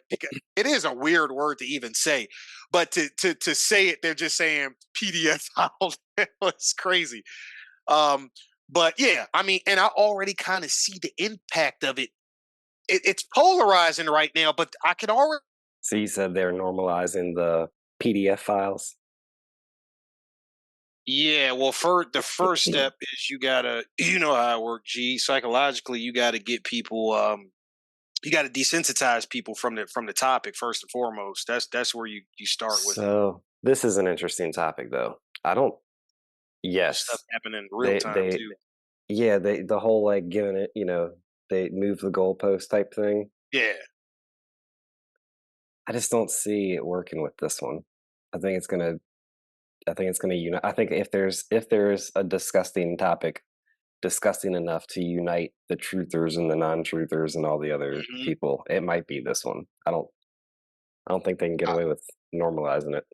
is a weird word to even say, but to say it, they're just saying PDF file. It's crazy. Um, but yeah, I mean, and I already kind of see the impact of it. It's polarizing right now, but I can already. So you said they're normalizing the PDF files. Yeah, well, for the first step is you gotta, how it works, G. Psychologically, you gotta get people, you gotta desensitize people from the topic first and foremost. That's where you start with it. So this is an interesting topic, though. I don't. This stuff Yes, happening in real time they too. yeah, the whole like giving it, they move the goalpost type thing. Yeah, I just don't see it working with this one. I think it's gonna. I think it's gonna unite. I think if there's a disgusting topic, disgusting enough to unite the truthers and the non-truthers and all the other hmm people, it might be this one. I don't think they can get away with normalizing it.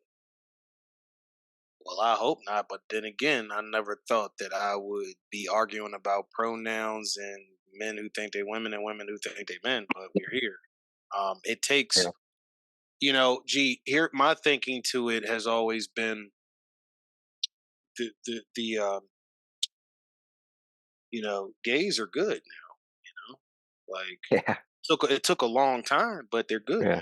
well, I hope not. But then again, I never thought that I would be arguing about pronouns and men who think they women and women who think they men. But we're here. It Yeah. takes, Gee, here my thinking to it has always been the gays are good now. Like, Yeah. it took a long time, but they're good Yeah,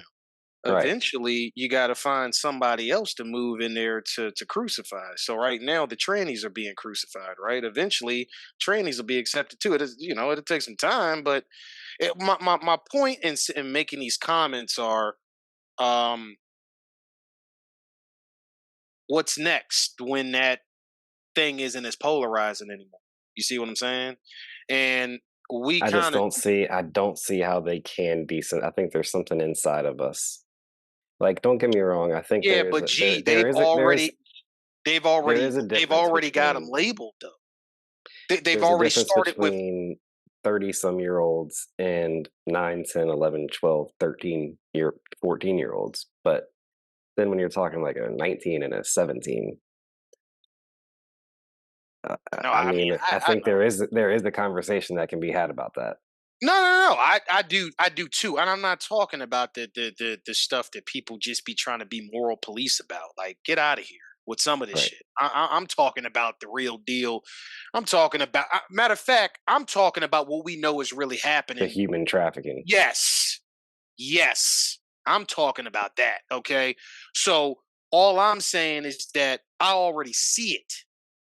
now. right. Eventually, you got to find somebody else to move in there to crucify. So right now, the trannies are being crucified. Right. Eventually, trannies will be accepted too. It is, it'll take some time, but my point in making these comments are, um, what's next when that thing isn't as polarizing anymore? You see what I'm saying? And we I just kind of, don't see how they can be. I think there's something inside of us. Like, don't get me wrong. I think yeah, there is but a, gee, there is a they've difference already got them between labeled though. They've there's a already difference started with, between 30 some year olds and 9, 10, 11, 12, 13 year 14-year olds. But then when you're talking like a 19 and a 17, no, I I mean, mean, I I think there is a conversation that can be had about that. no. I do too, and I'm not talking about the stuff that people just be trying to be moral police about. Like, get out of here with some of this Right. shit. I'm talking about the real deal. I'm talking about, matter of fact, I'm talking about what we know is really The happening. human trafficking. Yes, yes, I'm talking about that. Okay, so all I'm saying is that I already see it.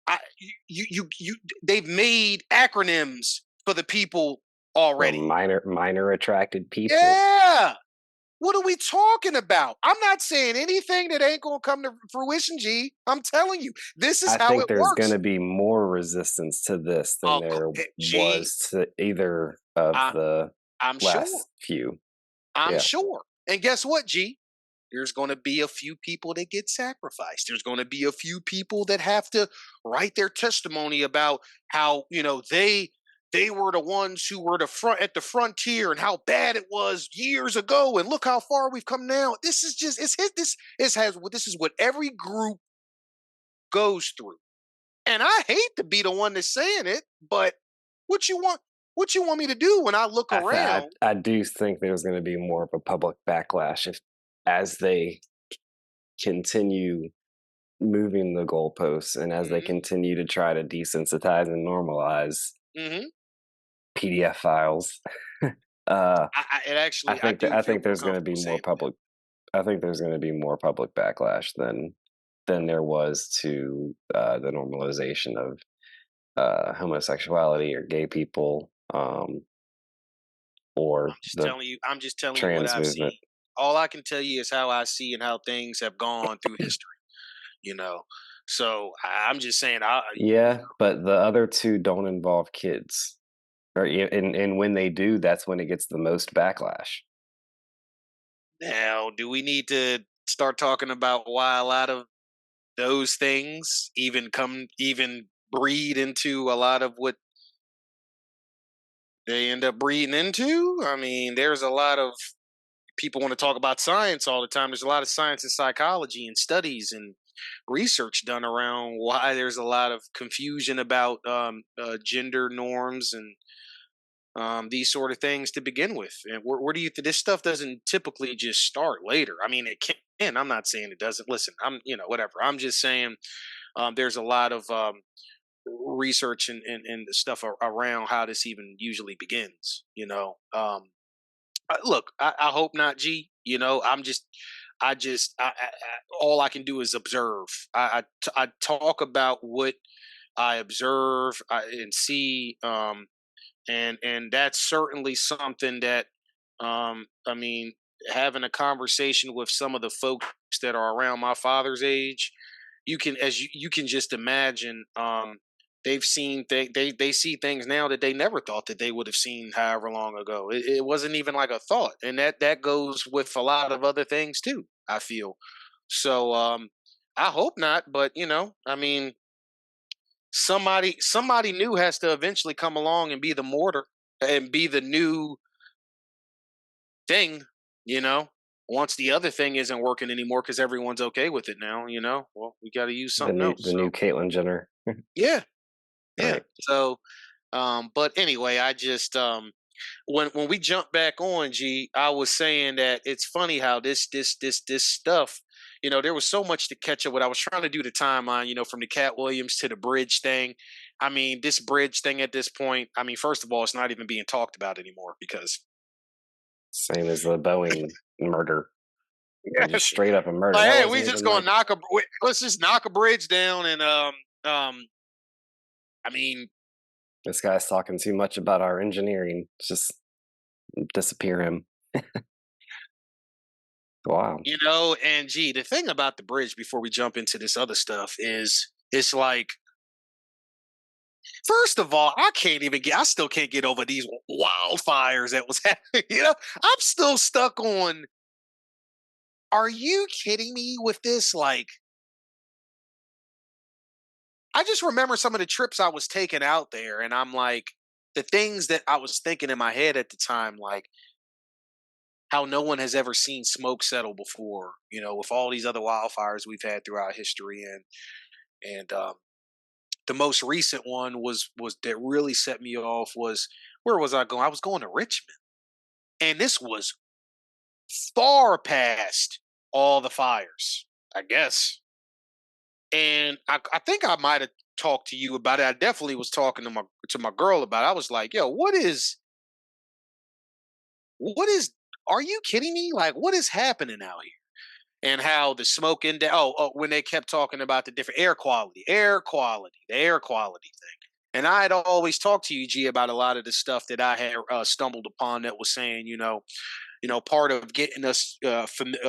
I you they've made acronyms for the people So already. minor attracted people. Yeah. What are we talking about? I'm not saying anything that ain't gonna come to fruition, G. I'm telling you, this is I how think it there's going works. to be more resistance to this than there G, was to either of I, the I'm sure. last few. I'm Yeah. sure. And guess what, G? There's going to be a few people that get sacrificed. There's going to be a few people that have to write their testimony about how, they were the ones who were at the frontier and how bad it was years ago and look how far we've come now. This is just this is what every group goes through. And I hate to be the one that's saying it, but what you want what you want me to do when I look I around? I do think there's going to be more of a public backlash if as they continue moving the goalposts and as they Mhm. continue to try to desensitize and normalize Mhm. PDF files. uh, It I actually, I think that do I feel think more there's going to be comfortable more saying that. public. I think there's going to be more public backlash than there was to the normalization of homosexuality or gay people, or the I'm just telling you what trans I've movement. seen. All I can tell you is how I see and how things have gone through history, you know. So I'm just saying, Yeah, but the other two don't involve kids, and when they do, that's when it gets the most backlash. now, do we need to start talking about why a lot of those things even breed into a lot of what they end up breeding into? I mean, there's a lot of people want to talk about science all the time. There's a lot of science and psychology and studies and research done around why there's a lot of confusion about gender norms and these sort of things to begin with. And where do you think this stuff doesn't typically just start later? I mean, it can. I'm not saying it doesn't. Listen, I'm whatever. I'm just saying there's a lot of research and the stuff around how this even usually begins. Look, I hope not, G. All I can do is observe. I talk about what I observe and see, and that's certainly something that, I mean, having a conversation with some of the folks that are around my father's age, you can just imagine. They've seen they see things now that they never thought that they would have seen however long ago. It wasn't even like a thought, and that goes with a lot of other things too. I feel so. I hope not, but I mean, somebody new has to eventually come along and be the mortar and be the new thing. You know, once the other thing isn't working anymore because everyone's okay with it now. Well, we got to use The something new else. the So new Caitlyn Jenner, yeah, yeah. right? So but anyway, I just when we jump back on, G, I was saying that it's funny how this stuff, there was so much to catch up with. I was trying to do the timeline, from the Cat Williams to the bridge thing. I mean, this bridge thing at this point, I mean, first of all, it's not even being talked about anymore because Same as the Boeing murder. Like, just Yes. straight up a murder. Like, That hey, wasn't we just even gonna like let's just knock a bridge down and I mean, this guy's talking too much about our engineering. Just disappear him. Wow. and gee, the thing about the bridge before we jump into this other stuff is it's like, first of all, I still can't get over these wildfires that was happening. I'm still stuck on, are you kidding me with this? Like, I just remember some of the trips I was taking out there, and I'm like, the things that I was thinking in my head at the time, like how no one has ever seen smoke settle before, with all these other wildfires we've had throughout history, and the most recent one was that really set me off was, where was I going? I was going to Richmond, and this was far past all the fires, I guess. And I think I might have talked to you about it. I definitely was talking to my girl about it. I was like, yo, what is are you kidding me? Like, what is happening out here? And how the smoke index, when they kept talking about the different the air quality thing. And I had always talked to you, G, about a lot of the stuff that I had stumbled upon that was saying, part of getting us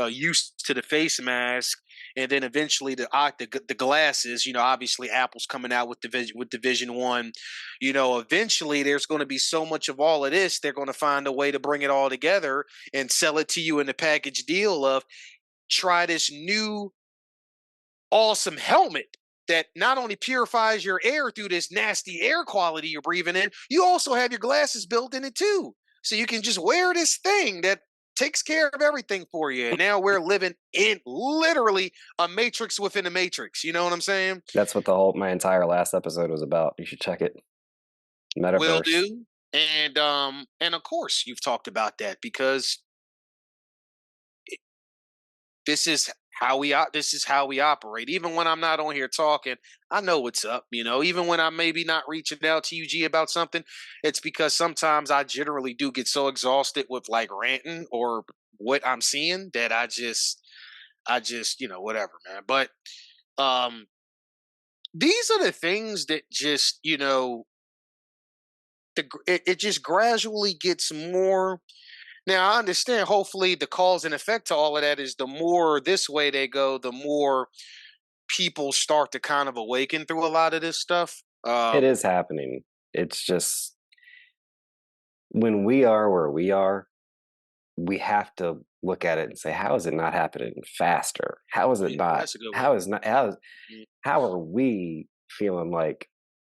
used to the face mask, and then eventually the glasses. Obviously Apple's coming out with the Vision One. Eventually there's going to be so much of all of this, they're going to find a way to bring it all together and sell it to you in the package deal of, try this new awesome helmet that not only purifies your air through this nasty air quality you're breathing in, you also have your glasses built in it too. So you can just wear this thing that takes care of everything for you. And now we're living in literally a matrix within a matrix. You know what I'm saying? That's what my entire last episode was about. You should check it. Will Metaverse. do. And of course you've talked about that because this is this is how we operate. Even when I'm not on here talking, I know what's up. Even when I'm maybe not reaching out to you, G, about something, it's because sometimes I generally do get so exhausted with like ranting or what I'm seeing that I just whatever, man. But um these are the things that just it just gradually gets more. Now I understand. Hopefully, the cause and effect to all of that is, the more this way they go, the more people start to kind of awaken through a lot of this stuff. It is happening. It's just, when we are where we are, we have to look at it and say, how is it not happening faster? How is it Yeah, not? that's a good one. How is not? Mm. How are we feeling like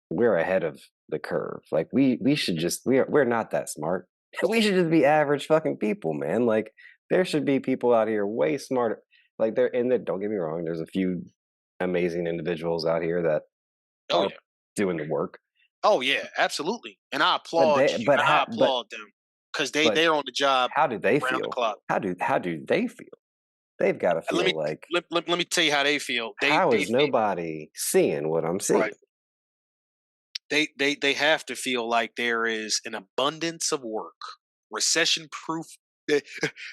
we're ahead of the curve? Like we should just, we're not that smart. We should just be average fucking people, man. Like, there should be people out here way smarter. Like, don't get me wrong, there's a few amazing individuals out here that Oh are yeah. doing the work. Oh yeah, absolutely. And I But applaud you. And I applaud them because but they're on the job how do they round the feel? clock. How do they feel? They've got to Let feel me like, let me tell you how they feel. how They is feel nobody seeing what I'm seeing? right. They have to feel like there is an abundance of work, recession proof.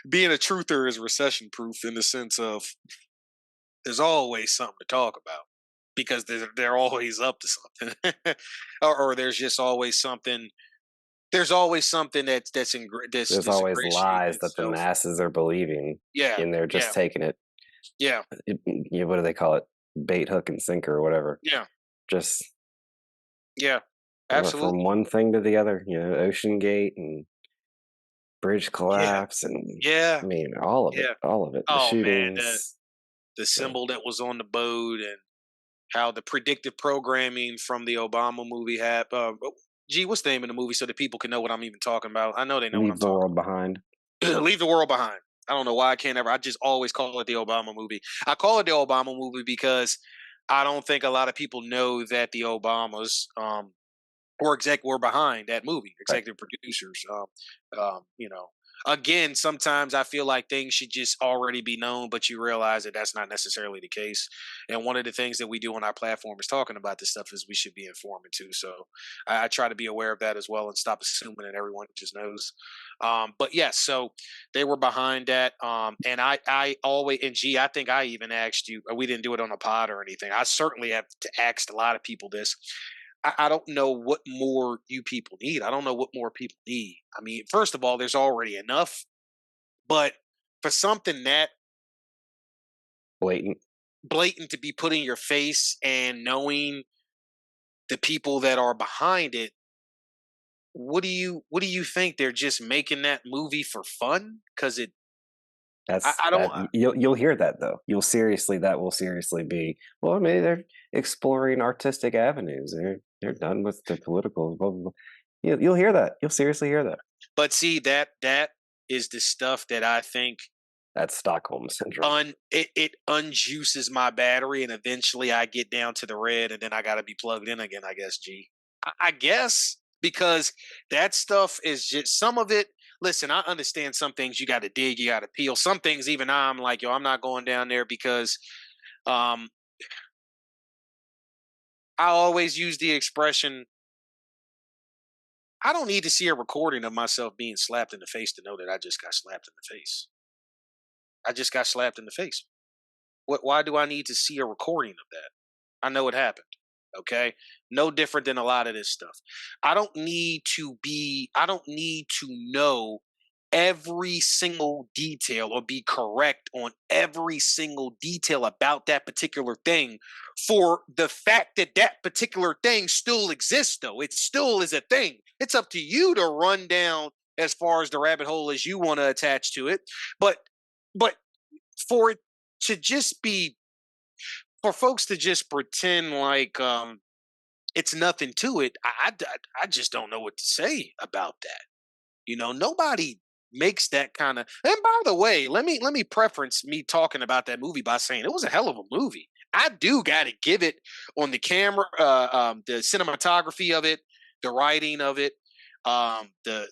Being a truther is recession proof in the sense of, there's always something to talk about because they're always up to something, or there's just always something. There's always something There's that's always ingratiating lies that the itself. masses are believing, Yeah, and they're yeah, just taking it. yeah, What do they call it? Bait, hook, and sinker, or whatever. yeah, Just yeah. from Absolutely. one thing to the other. Ocean Gate and bridge Yeah, collapse, and yeah, I mean, all of it, yeah. all of it. The Oh man, the shootings. the The, symbol that was on the boat, and how the predictive programming from the Obama movie had. Gee, what's the name of the movie so that people can know what I'm even talking about? I know they know what I'm leave the talking world behind. about. Leave the world behind. I don't know why I can't ever. I just always call it the Obama movie. I call it the Obama movie because I don't think a lot of people know that the Obamas were behind that movie, Right. executive producers. You know, again, sometimes I feel like things should just already be known, but you realize that that's not necessarily the case. And one of the things that we do on our platform is talking about this stuff is we should be informing too. So I try to be aware of that as well and stop assuming that everyone just knows. But yes, so they were behind that. And I always, and G, I think I even asked you, we didn't do it on a pod or anything. I certainly have asked a lot of people this. I don't know what more you people need. I don't know what more people need. I mean, first of all, there's already enough, but for something that Blatant. blatant to be put in your face and knowing the people that are behind it, what do you think? They're just making that movie for fun? Because I don't. You'll hear that though. That will seriously be, well, maybe they're exploring artistic avenues. They're done with the political blah, blah, blah. You'll hear that. You'll seriously hear that. But see, that is the stuff that I think That's Stockholm syndrome. it unjuices my battery, and eventually I get down to the red, and then I got to be plugged in again. I guess, G. I guess because that stuff is just some of it. Listen, I understand some things you got to dig, you got to peel. Some things even I'm like, yo, I'm not going down there because um, I always use the expression. I don't need to see a recording of myself being slapped in the face to know that I just got slapped in the face. I just got slapped in the face. Why do I need to see a recording of that? I know it happened. Okay. No different than a lot of this stuff. I don't need to know every single detail or be correct on every single detail about that particular thing for the fact that that particular thing still exists, though. It still is a thing. It's up to you to run down as far as the rabbit hole as you want to attach to it. But for it to just be for folks to just pretend like it's nothing to it, I just don't know what to say about that. Nobody makes that kind of. And by the way, let me preference me talking about that movie by saying it was a hell of a movie. I do got to give it on the camera, the cinematography of it, the writing of it, the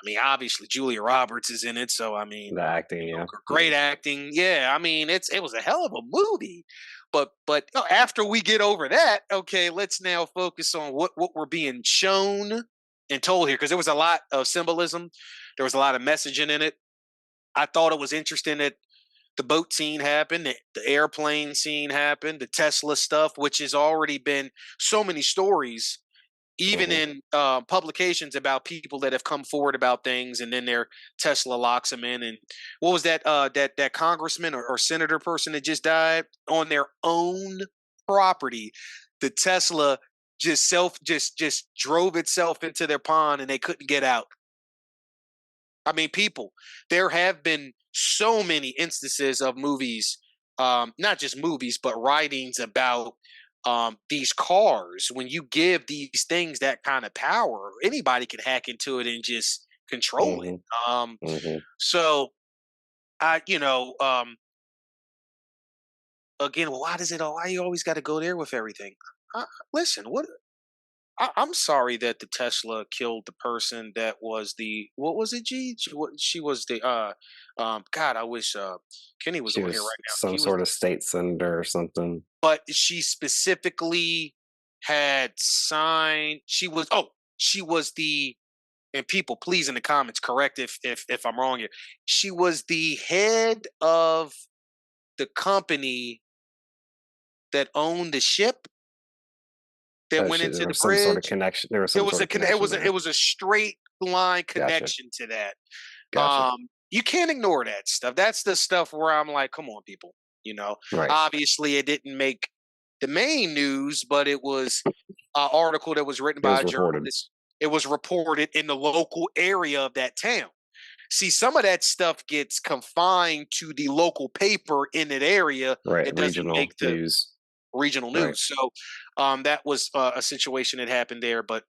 I mean, obviously Julia Roberts is in it, so I mean, The acting, yeah. great acting. Yeah, I mean, it was a hell of a movie. But after we get over that, okay, let's now focus on what we're being shown and told here, because there was a lot of symbolism, there was a lot of messaging in it. I thought it was interesting that the boat scene happened, the airplane scene happened, the Tesla stuff, which has already been so many stories even Mhm. in publications about people that have come forward about things, and then their Tesla locks them in. And what was that? That congressman or senator person that just died on their own property. The Tesla just drove itself into their pond, and they couldn't get out. I mean, people. There have been so many instances of movies, not just movies, but writings about these cars. When you give these things that kind of power, anybody can hack into it and just control it. Mhm. Um, Mhm. so I, again, why does it all? Why you always got to go there with everything? Listen, I'm sorry that the Tesla killed the person that was what was it, G? She was the God, I wish Kenny was She on here was right now. some He was, sort of state senator or something. but she specifically had signed. She was the, and people, please in the comments correct if I'm wrong here. She was the head of the company that owned the ship that went There into the was some sort of bridge. connection. There was It some was sort a of connection it there. was a straight line Gotcha. connection to that. Gotcha. You can't ignore that stuff. That's the stuff where I'm like, come on, people. Right. Obviously, it didn't make the main news, but it was an article that was written It by was a reported. journalist. It was reported in the local area of that town. See, some of that stuff gets confined to the local paper in that area. Right. It doesn't Regional make the news. regional Right. news. So that was a situation that happened there. But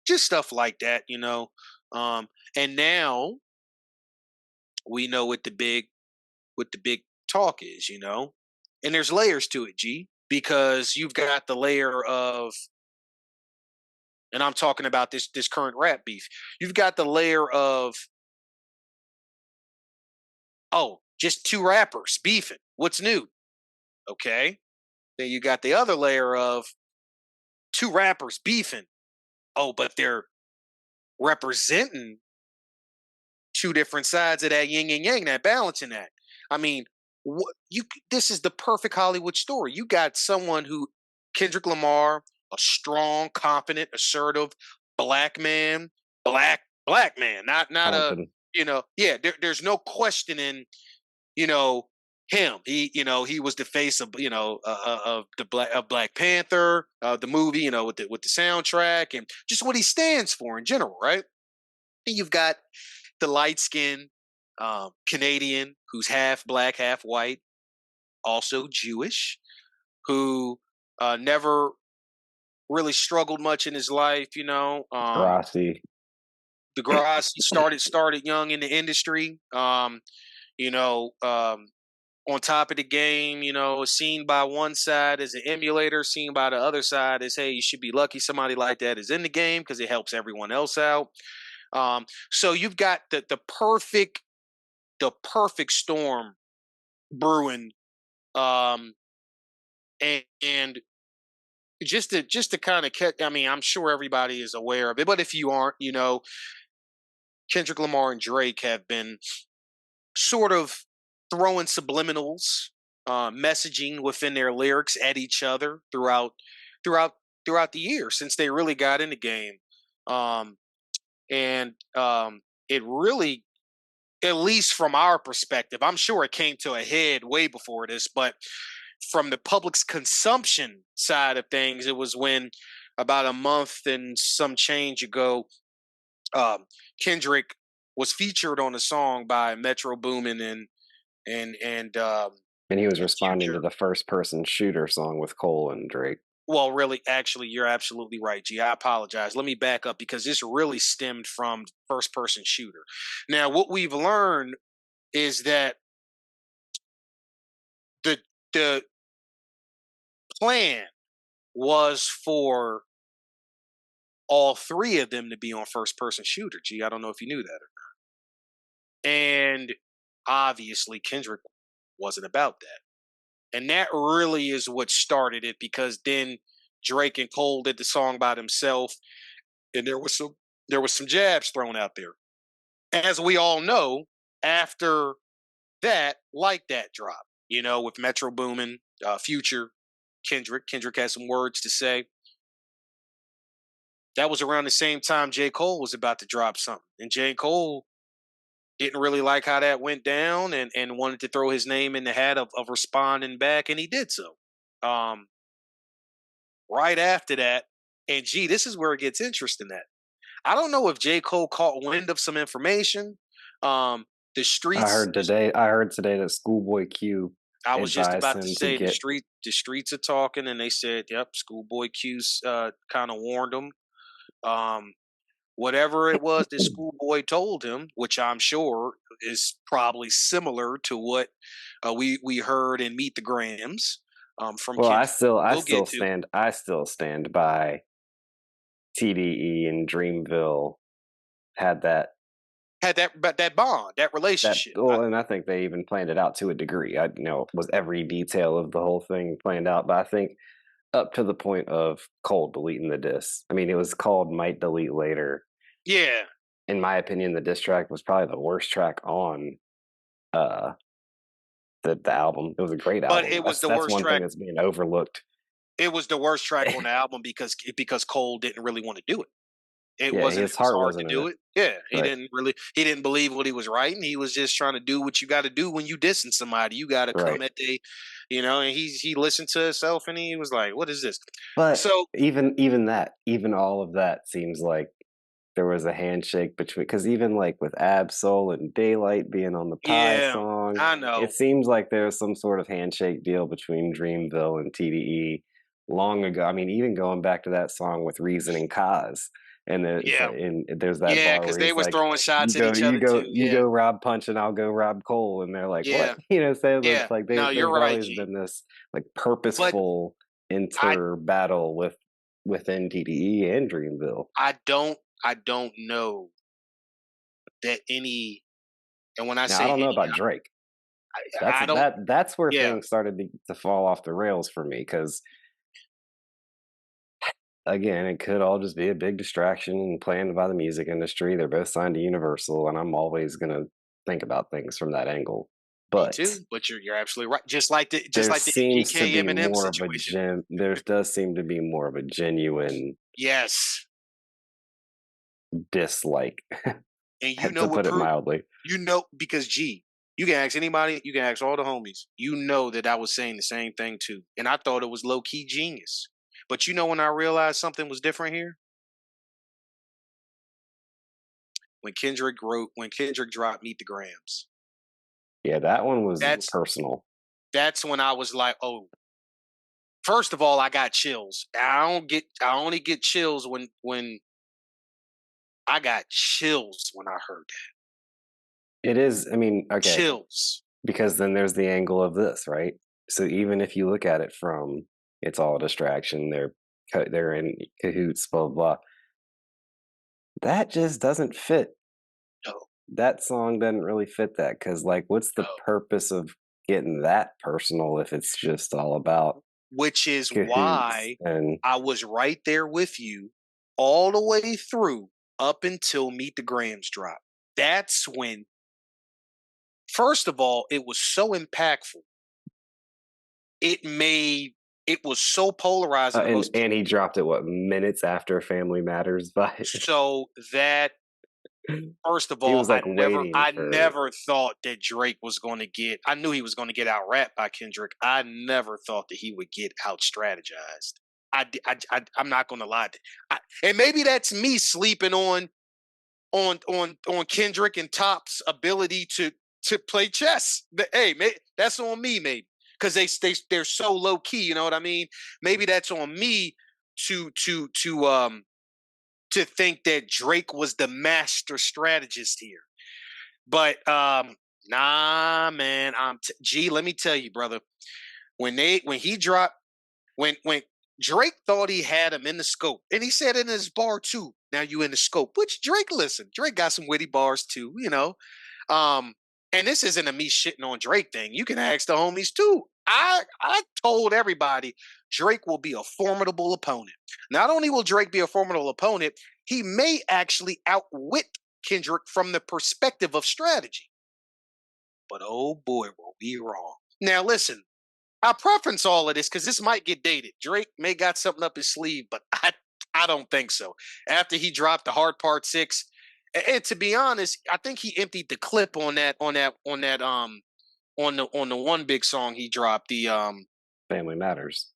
just stuff like that. And now we know what the big talk is. And there's layers to it, G, because you've got the layer of and I'm talking about this current rap beef. You've got the layer of, oh, just two rappers beefing. What's new? Okay. Then you got the other layer of two rappers beefing. Oh, but they're representing two different sides of that yin and yang, that balancing act. I mean, this is the perfect Hollywood story. You got someone who, Kendrick Lamar, a strong, confident, assertive black man, black man, not a, Compton. yeah. There's no questioning, you know, him. He was the face of, of Black Panther, the movie, with the soundtrack and just what he stands for in general, right? And you've got the light skinned Canadian who's half black, half white, also Jewish, who never really struggled much in his life. Rossi. DeGrasse started young in the industry. On top of the game, seen by one side as an emulator, seen by the other side as, hey, you should be lucky somebody like that is in the game because it helps everyone else out. So you've got the perfect storm brewing, and just to kind of catch. I mean, I'm sure everybody is aware of it, but if you aren't, Kendrick Lamar and Drake have been sort of throwing subliminals, messaging within their lyrics at each other throughout the year since they really got in the game. It really, at least from our perspective, I'm sure it came to a head way before this, but from the public's consumption side of things, it was when about a month and some change ago, Kendrick was featured on a song by Metro Boomin and he was responding Future. to the first person shooter song with Cole and Drake. Well, really, actually, you're absolutely right, G. I apologize. Let me back up because this really stemmed from first person shooter. Now, what we've learned is that the plan was for all three of them to be on first person shooter. G, I don't know if you knew that or not. And obviously, Kendrick wasn't about that. And that really is what started it, because then Drake and Cole did the song by themselves, and there was some jabs thrown out there. As we all know, after that, like that drop, with Metro Boomin, Future, Kendrick had some words to say. That was around the same time J. Cole was about to drop something, and J. Cole didn't really like how that went down and wanted to throw his name in the hat of responding back, and he did so. Right after that, and gee, this is where it gets interesting at. I don't know if J. Cole caught wind of some information. The streets. I heard today that Schoolboy Q. I was just about to say the streets are talking, and they said, "Yep, Schoolboy Q's kind of warned him." Whatever it was that Schoolboy told him, which I'm sure is probably similar to what we heard in Meet the Grams from. Well, Kendrick. I still stand by TDE and Dreamville had that bond, that relationship. And I think they even planned it out to a degree. Was every detail of the whole thing planned out, but I think up to the point of Cole deleting the diss. I mean, it was called Might Delete Later. Yeah. In my opinion, the diss track was probably the worst track on the album. It was a great album. But it was that's worst one track. Thing that's being overlooked. It was the worst track on the album because Cole didn't really want to do it. It wasn't his heart hard wasn't to do it. Yeah, he right. he didn't believe what he was writing. He was just trying to do what you got to do when you dissing somebody. You got to come at and he listened to himself and he was like, "What is this?" But so even all of that seems like there was a handshake between, because even like with Absol and Daylight being on the Pie song, I know it seems like there's some sort of handshake deal between Dreamville and TDE long ago. I mean, even going back to that song with Reason and Cause. And there's that bar because they was like, throwing shots at each other too. You go Rob Punch and I'll go Rob Cole, and they're like, what? So it's like there's always been this like purposeful battle with within TDE and Dreamville. I don't know that any, and when I Now I say don't know any, about Drake. I don't. That's where Yeah, things started to fall off the rails for me, because again, it could all just be a big distraction and planned by the music industry. They're both signed to Universal, and I'm always gonna think about things from that angle. me But too. But you're absolutely right. Just like the there seems to MGK be Eminem more of a situation. there does seem to be more of a genuine Yes, dislike, and you know to what put it proof? mildly. You know, because you can ask anybody, you can ask all the homies. You know that I was saying the same thing too, and I thought it was low key genius. But you know when I realized something was different here, when Kendrick dropped "Meet the Grams." Yeah, that one was That's personal. that's when I was like, oh. First of all, I got chills. I only get chills when I got chills when I heard that. It is, I mean, okay, Chills. because then there's the angle of this, right? So even if you look at it from it's all a distraction, they're in cahoots, blah blah blah. That just doesn't fit. No, That song doesn't really fit that, because like, what's the no. purpose of getting that personal if it's just all about Which is cahoots why and I was right there with you all the way through up until Meet the Grams drop. That's when, first of all, it was so impactful. It made it was so polarizing. The most and he dropped it what, minutes after Family Matters by so that first of he all, was like waiting I for never thought that Drake was going to get. I knew he was going to get out rapped by Kendrick. I never thought that he would get out strategized. I'm not going to lie. And maybe that's me sleeping on Kendrick and Top's ability to play chess. Hey, that's on me, maybe, because they're so low key. You know what I mean? Maybe that's on me to think that Drake was the master strategist here. But nah, man. G, let me tell you, brother. When he dropped, when Drake thought he had him in the scope, and he said it in his bar too. Now you in the scope, which Drake, listen, Drake got some witty bars too, you know. Um, and this isn't a me shitting on Drake thing. You can ask the homies too. I told everybody Drake will be a formidable opponent. Not only will Drake be a formidable opponent, he may actually outwit Kendrick from the perspective of strategy. But oh boy, were we wrong. Now listen, I preference all of this because this might get dated. Drake may got something up his sleeve, but I don't think so. After he dropped the Hard Part 6, and to be honest, I think he emptied the clip on the one big song he dropped, the Family Matters.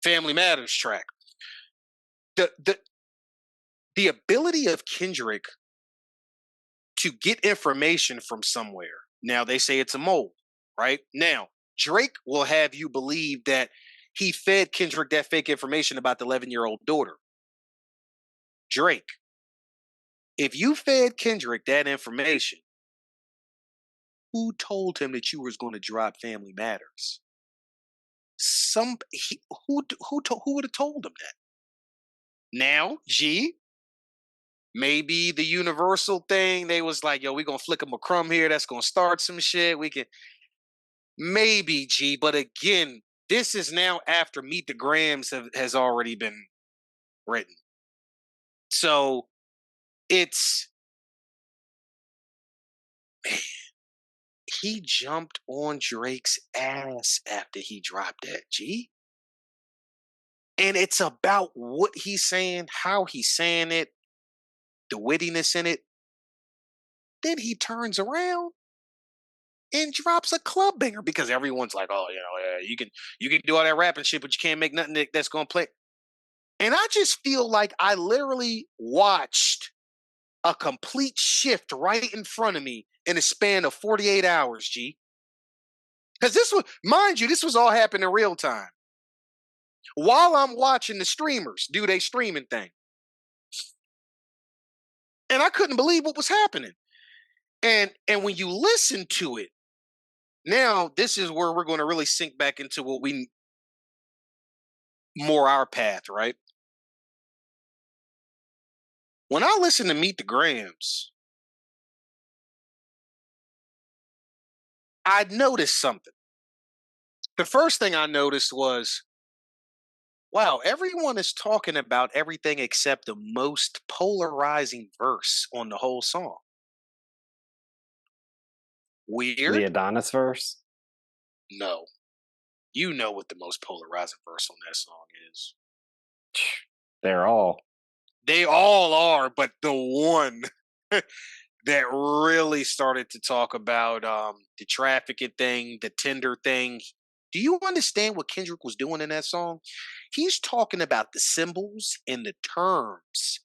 Family Matters track. The the ability of Kendrick to get information from somewhere. Now they say it's a mole, right? Now, Drake will have you believe that he fed Kendrick that fake information about the 11-year-old daughter. Drake, if you fed Kendrick that information, who told him that you was going to drop Family Matters? Who would have told him that? Now, G, maybe the Universal thing, they was like, yo, we gonna flick him a crumb here. That's gonna start some shit. We can maybe, G, but again, this is now after Meet the Grams has already been written. So it's, man, he jumped on Drake's ass after he dropped that, G. And it's about what he's saying, how he's saying it, the wittiness in it. Then he turns around and drops a club banger because everyone's like, "Oh, you know, yeah, you can do all that rapping shit, but you can't make nothing that's gonna play." And I just feel like I literally watched a complete shift right in front of me in a span of 48 hours, G. Because this was, mind you, this was all happening in real time while I'm watching the streamers do their streaming thing, and I couldn't believe what was happening. And when you listen to it, now this is where we're going to really sink back into what we more our path, right? when I listen to Meet the Grams, I noticed something. The first thing I noticed was, wow, everyone is talking about everything except the most polarizing verse on the whole song. The Weird? Adonis verse? No. You know what the most polarizing verse on that song is. They're all. They all are, but the one that really started to talk about the trafficking thing, the Tinder thing. Do you understand what Kendrick was doing in that song? He's talking about the symbols and the terms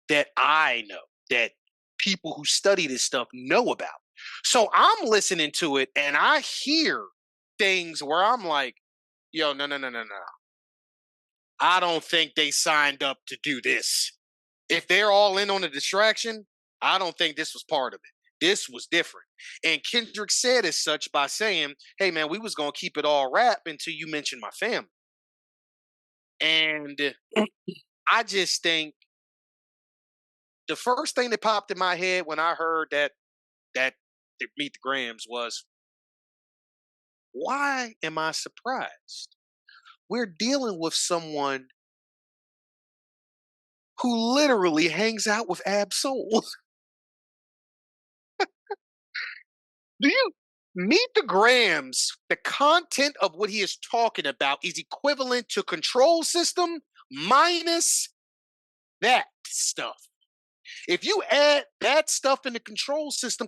that I know, that people who study this stuff know about. So I'm listening to it and I hear things where I'm like, yo, no, no, no, no, no. I don't think they signed up to do this. If they're all in on the distraction, I don't think this was part of it. This was different. And Kendrick said as such by saying, hey man, we was gonna keep it all rap until you mentioned my family. And I just think the first thing that popped in my head when I heard that Meet the Grams was, why am I surprised? We're dealing with someone who literally hangs out with Ab-Soul. Do you Meet the Grams? The content of what he is talking about is equivalent to Control System minus that stuff. If you add that stuff in the Control System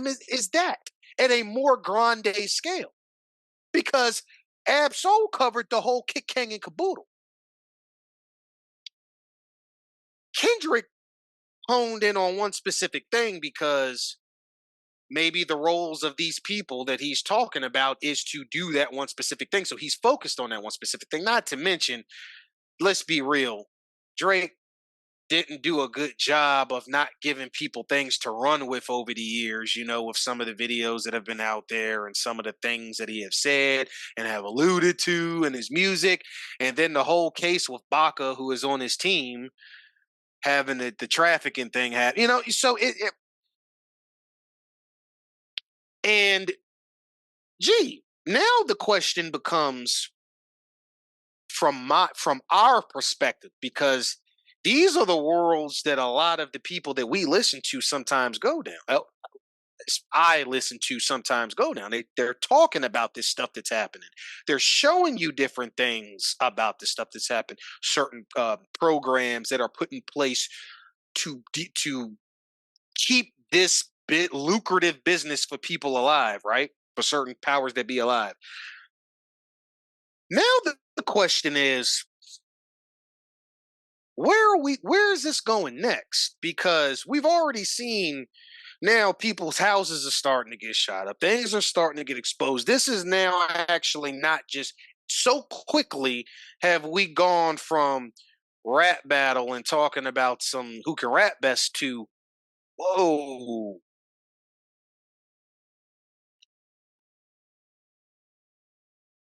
is that at a more grande scale. Because Ab-Soul covered the whole kick, Kang, and caboodle. Kendrick honed in on one specific thing because maybe the roles of these people that he's talking about is to do that one specific thing. So he's focused on that one specific thing. Not to mention, let's be real, Drake didn't do a good job of not giving people things to run with over the years, with some of the videos that have been out there and some of the things that he have said and have alluded to in his music. And then the whole case with Baca, who is on his team, having the trafficking thing happen, so and now the question becomes from our perspective, because these are the worlds that a lot of the people that we listen to sometimes go down. I listen to sometimes go down. They're talking about this stuff that's happening. They're showing you different things about the stuff that's happened. Certain programs that are put in place to keep this lucrative business for people alive, right? For certain powers that be alive. Now the question is, where is this going next? Because we've already seen now people's houses are starting to get shot up. Things are starting to get exposed. This is now actually not just so quickly have we gone from rap battle and talking about some who can rap best to, whoa.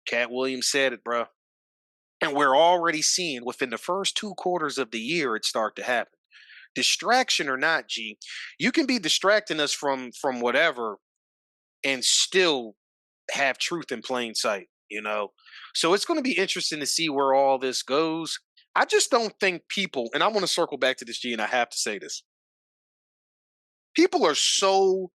Cat Williams said it, bro. And we're already seeing within the first 2 quarters of the year it start to happen. Distraction or not, G, you can be distracting us from whatever and still have truth in plain sight. So it's going to be interesting to see where all this goes. I just don't think people, and I want to circle back to this, G, and I have to say this. People are so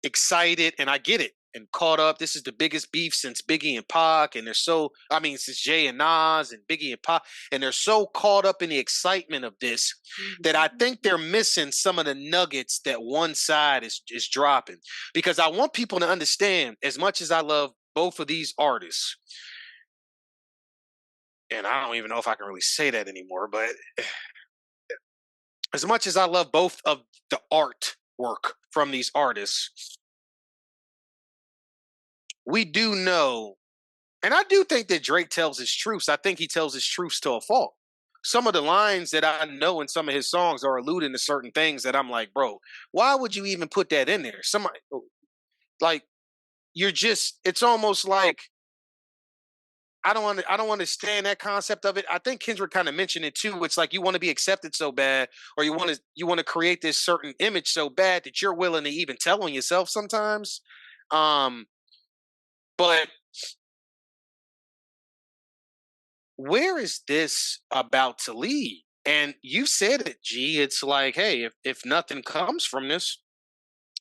excited, and I get it, and caught up. This is the biggest beef since Biggie and Pac, and since Jay and Nas and Biggie and Pac, and they're so caught up in the excitement of this that I think they're missing some of the nuggets that one side is dropping. Because I want people to understand, as much as I love both of these artists, and I don't even know if I can really say that anymore, but as much as I love both of the artwork from these artists, we do know, and I do think that Drake tells his truths. I think he tells his truths to a fault. Some of the lines that I know in some of his songs are alluding to certain things that I'm like, bro, why would you even put that in there? It's almost like, I don't understand that concept of it. I think Kendrick kind of mentioned it too. It's like you want to be accepted so bad, or you want to create this certain image so bad that you're willing to even tell on yourself sometimes. Um, but where is this about to lead? And you said it, G. It's like, hey, if nothing comes from this,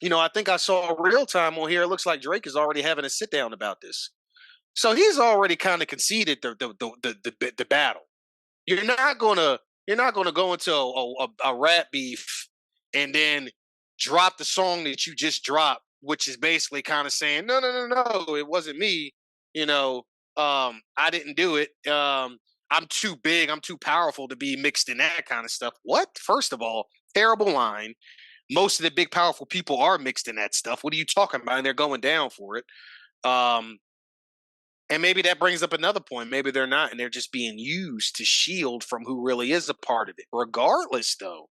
I think I saw real time on here. It looks like Drake is already having a sit down about this. So he's already kind of conceded the battle. You're not gonna go into a rap beef and then drop the song that you just dropped, which is basically kind of saying, no, it wasn't me. I didn't do it. I'm too big, I'm too powerful to be mixed in that kind of stuff. What? First of all, terrible line. Most of the big powerful people are mixed in that stuff. What are you talking about? And they're going down for it. Um, and maybe that brings up another point. Maybe they're not, and they're just being used to shield from who really is a part of it. Regardless, though,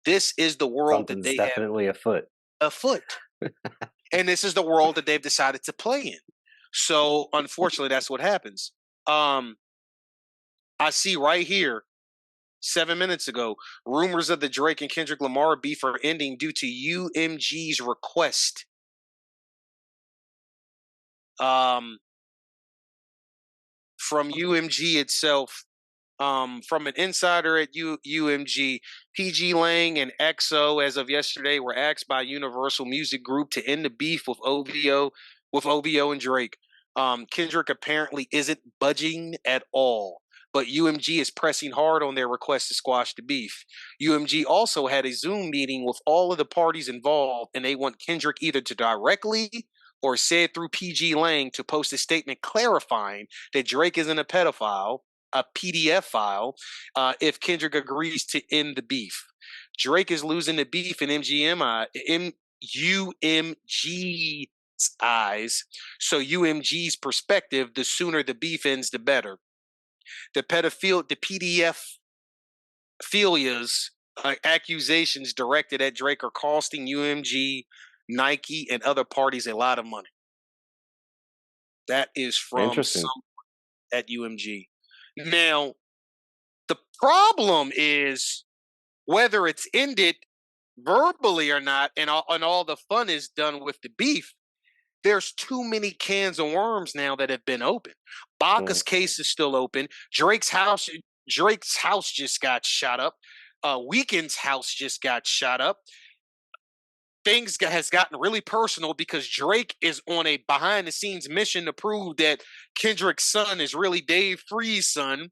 this is the world that Something's they have definitely afoot. afoot. And this is the world that they've decided to play in. So unfortunately, that's what happens. I see right here, 7 minutes ago, rumors of the Drake and Kendrick Lamar beef are ending due to UMG's request. From UMG itself, from an insider at UMG, PG Lang and EXO, as of yesterday, were asked by Universal Music Group to end the beef with OVO and Drake. Kendrick apparently isn't budging at all, but UMG is pressing hard on their request to squash the beef. UMG also had a Zoom meeting with all of the parties involved, and they want Kendrick either to directly or say it through PG Lang to post a statement clarifying that Drake isn't a pedophile, a PDF file, if Kendrick agrees to end the beef. Drake is losing the beef in UMG's eyes, so UMG's perspective, the sooner the beef ends, the better. The PDF philias accusations directed at Drake are costing UMG, Nike, and other parties a lot of money. That is from someone at UMG. Now, the problem is whether it's ended verbally or not, and all the fun is done with the beef. There's too many cans of worms now that have been opened. Baca's case is still open. Drake's house just got shot up. Weeknd's house just got shot up. Things has gotten really personal because Drake is on a behind the scenes mission to prove that Kendrick's son is really Dave Free's son.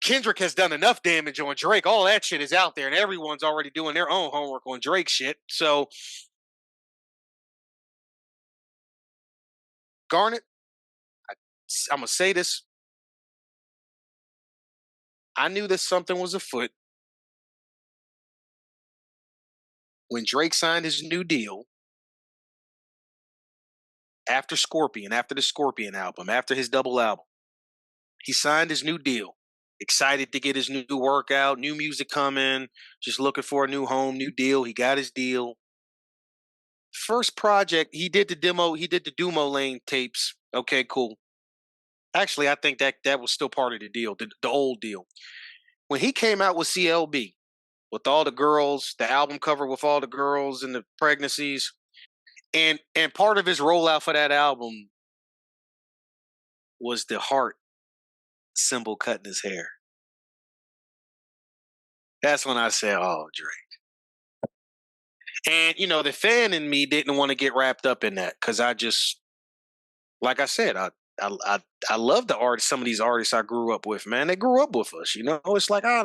Kendrick has done enough damage on Drake. All that shit is out there, and everyone's already doing their own homework on Drake shit. So, Garnett, I'm going to say this. I knew that something was afoot when Drake signed his new deal after the Scorpion album, after his double album. He signed his new deal. Excited to get his new work out, new music coming, just looking for a new home, new deal. He got his deal. First project, he did the Dumo Lane tapes. Okay, cool. Actually, I think that was still part of the deal, the old deal. When he came out with CLB, with all the girls, the album cover with all the girls and the pregnancies, and part of his rollout for that album was the heart symbol cutting his hair. That's when I said, "Oh, Drake." And the fan in me didn't want to get wrapped up in that because I just, like I said, I love the artists. Some of these artists I grew up with, man, they grew up with us. It's like I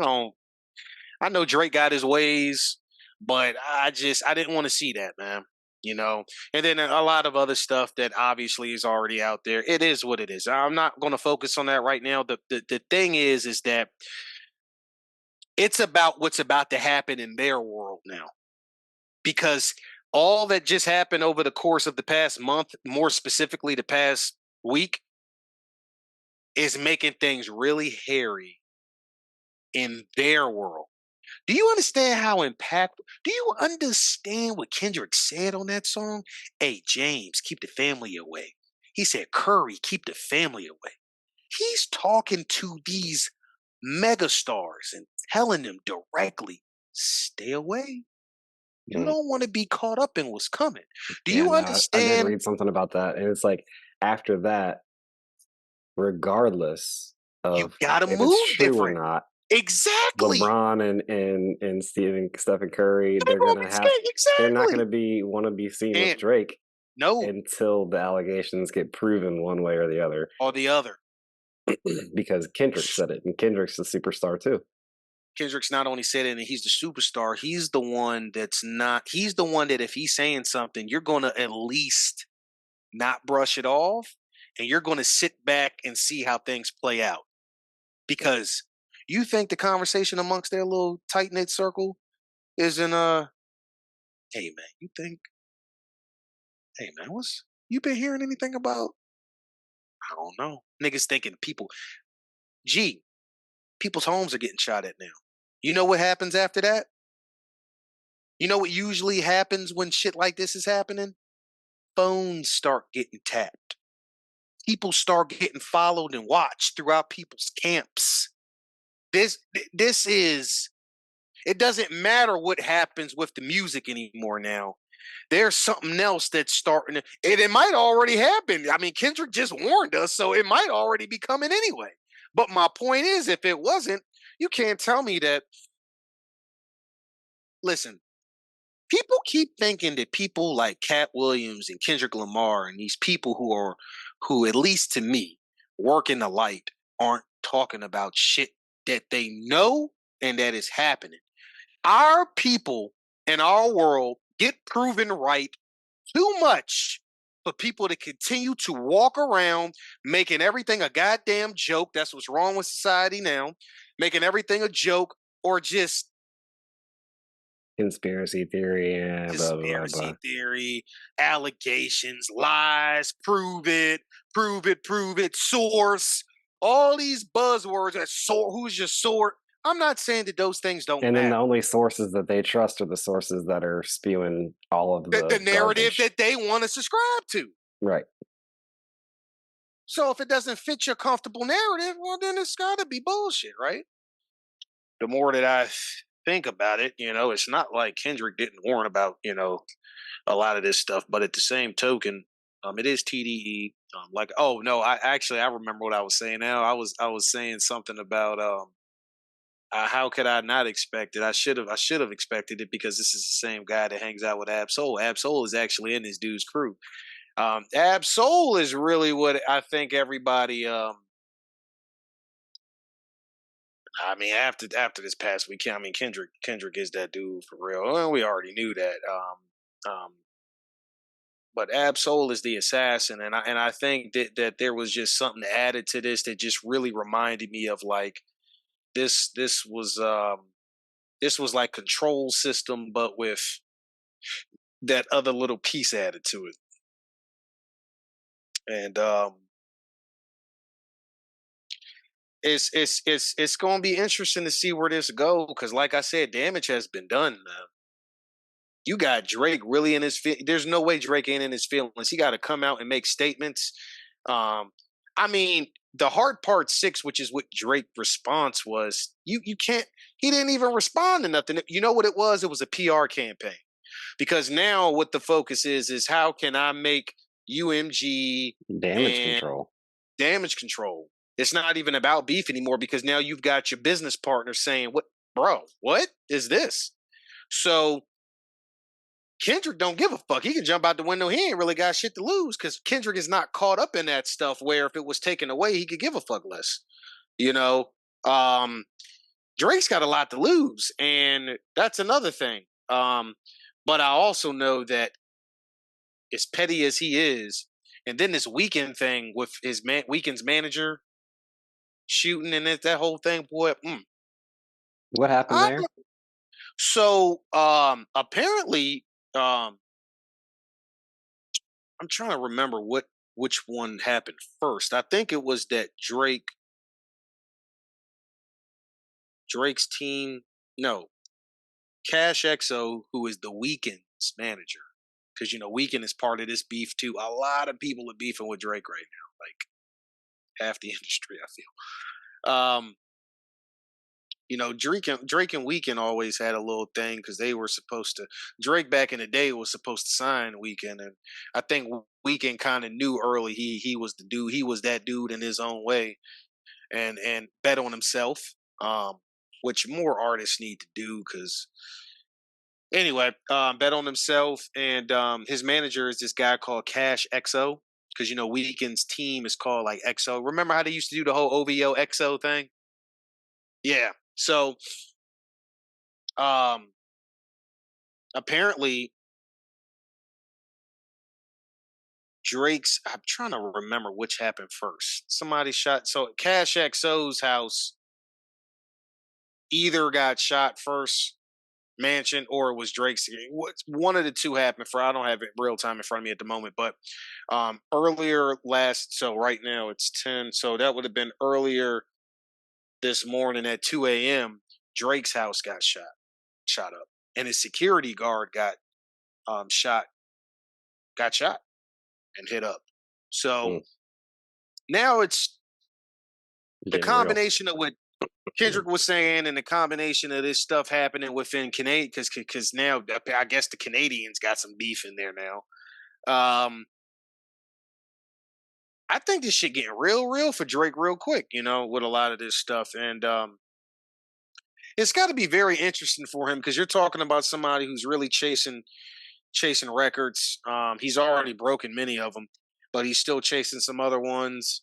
know Drake got his ways, but I didn't want to see that, man. And then a lot of other stuff that obviously is already out there. It is what it is. I'm not going to focus on that right now. The thing is that it's about what's about to happen in their world now, because all that just happened over the course of the past month, more specifically the past week, is making things really hairy in their world. Do you understand how impactful? Do you understand what Kendrick said on that song? Hey, James, keep the family away. He said, Curry, keep the family away. He's talking to these megastars and telling them directly, stay away. You Mm. don't want to be caught up in what's coming. Do Yeah, you no, I did understand? read something about that, and it's like after that, regardless You of got to if it's move true or different. not, Exactly. LeBron and Stephen Curry, they're not Exactly. gonna want to be seen with And Drake no, until the allegations get proven one way or the other. or the other. Because Kendrick said it, and Kendrick's a superstar too. Kendrick's not only said it and he's the superstar, he's the one that's not, he's the one that if he's saying something, you're going to at least not brush it off and you're going to sit back and see how things play out. Because you think the conversation amongst their little tight knit circle isn't, hey man, you think, hey man, you been hearing anything about? I don't know. Niggas thinking gee, people's homes are getting shot at now. You know what happens after that? You know what usually happens when shit like this is happening? Phones start getting tapped. People start getting followed and watched throughout people's camps. This is it doesn't matter what happens with the music anymore now. There's something else that's starting to, and it might already happen. I mean, Kendrick just warned us, so it might already be coming anyway. But my point is, if it wasn't, you can't tell me that. Listen, people keep thinking that people like Cat Williams and Kendrick Lamar and these people who at least to me work in the light aren't talking about shit that they know and that is happening. Our people in our world get proven right too much for people to continue to walk around making everything a goddamn joke. That's what's wrong with society now. Making everything a joke or just Conspiracy theory and blah blah blah blah. conspiracy theory, allegations, lies, prove it, source, all these buzzwords that who's your source. I'm not saying that those things don't And then the matter. only sources that they trust are the sources that are spewing all of The the narrative garbage. that they want to subscribe to. Right. So if it doesn't fit your comfortable narrative, well, then it's got to be bullshit, right? The more that I think about it, it's not like Kendrick didn't warn about, a lot of this stuff, but at the same token, it is TDE. Like, oh no, I remember what I was saying now. I was saying something about how could I not expect it? I should have expected it because this is the same guy that hangs out with Absol. Absol is actually in this dude's crew. Absol is really what I think everybody. I mean, after this past weekend, I mean Kendrick is that dude for real. Well, we already knew that. But Absol is the assassin, and I think that there was just something added to this that just really reminded me of like this was like control system, but with that other little piece added to it. And it's going to be interesting to see where this goes because, like I said, damage has been done. You got Drake really in his there's no way Drake ain't in his feelings. He got to come out and make statements. I mean, the hard part 6, which is what Drake's response was, you can't. He didn't even respond to nothing. You know what it was? It was a PR campaign because now what the focus is how can I make UMG Damage and control. damage control. It's not even about beef anymore because now you've got your business partner saying, "What, bro? What is this?" So Kendrick don't give a fuck. He can jump out the window. He ain't really got shit to lose because Kendrick is not caught up in that stuff where if it was taken away, he could give a fuck less. You know, um, Drake's got a lot to lose, and that's another thing. But I also know that as petty as he is, and then this weekend thing with his weekend's manager shooting and that whole thing, boy. What happened I, there? so apparently, I'm trying to remember which one happened first. I think it was that Drake's team. No, Cash XO, who is the Weeknd's manager, because Weeknd is part of this beef too. A lot of people are beefing with Drake right now, like half the industry, I feel. Drake and Weeknd always had a little thing because they were supposed to. Drake back in the day was supposed to sign Weeknd, and I think Weeknd kind of knew early he was the dude. He was that dude in his own way, and bet on himself, which more artists need to do. Because anyway, bet on himself, and his manager is this guy called Cash XO. Because Weeknd's team is called like XO. Remember how they used to do the whole OVO XO thing? Yeah. So, apparently Drake's. I'm trying to remember which happened first. Somebody shot. So Cash XO's house either got shot first, mansion, or it was Drake's. One of the two happened. I don't have it real time in front of me at the moment, but earlier last. So right now it's 10. So that would have been earlier this morning at 2 a.m. Drake's house got shot up, and his security guard got shot and hit up. So now it's the combination of what Kendrick was saying and the combination of this stuff happening within Canada, because now I guess the Canadians got some beef in there now. I think this shit getting real for Drake real quick, with a lot of this stuff, and it's got to be very interesting for him because you're talking about somebody who's really chasing records. He's already broken many of them, but he's still chasing some other ones,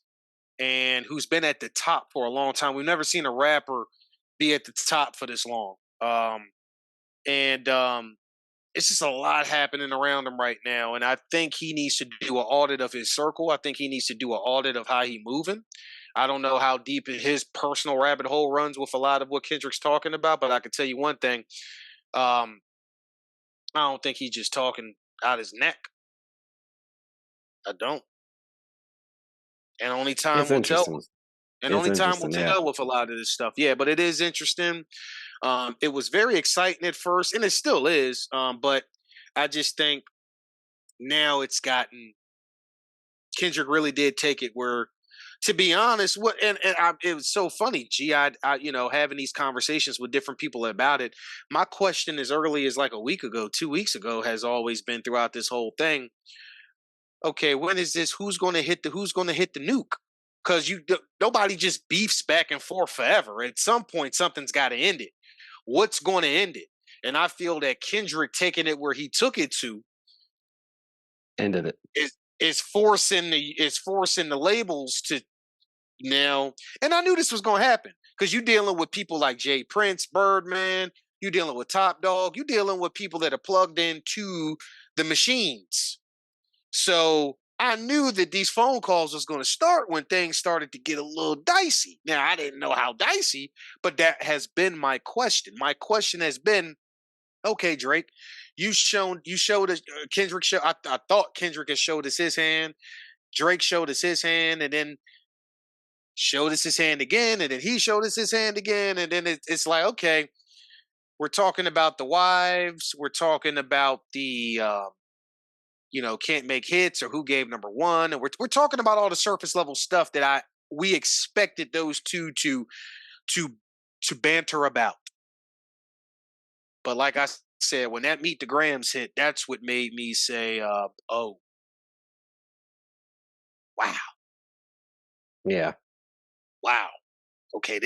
and who's been at the top for a long time. We've never seen a rapper be at the top for this long. And it's just a lot happening around him right now. And I think he needs to do an audit of his circle. I think he needs to do an audit of how he moving. I don't know how deep his personal rabbit hole runs with a lot of what Kendrick's talking about, but I can tell you one thing. I don't think he's just talking out his neck. I don't. And only time will tell. And only time will tell with a lot of this stuff. Yeah, but it is interesting. It was very exciting at first, and it still is. But I just think now it's gotten. Kendrick really did take it where, to be honest, it was so funny. I having these conversations with different people about it. My question as early as like a week ago, 2 weeks ago, has always been throughout this whole thing. Okay, when is this? Who's going to hit the nuke? Because nobody just beefs back and forth forever. At some point, something's got to end it. What's going to end it? And I feel that Kendrick taking it where he took it to ended it. Is forcing the labels to now. And I knew this was going to happen because you're dealing with people like Jay Prince, Birdman. You're dealing with Top Dog. You're dealing with people that are plugged into the machines. So I knew that these phone calls was going to start when things started to get a little dicey. Now, I didn't know how dicey, but that has been my question. My question has been, okay, Drake, you showed us, Kendrick showed, I thought Kendrick had showed us his hand. Drake showed us his hand, and then showed us his hand again, and then he showed us his hand again, and then it's like, okay, we're talking about the wives, we're talking about the can't make hits or who gave number one, and we're talking about all the surface level stuff that we expected those two to banter about. But like I said, when that Meet the Grams hit, that's what made me say, oh, wow. Yeah. Wow. Okay,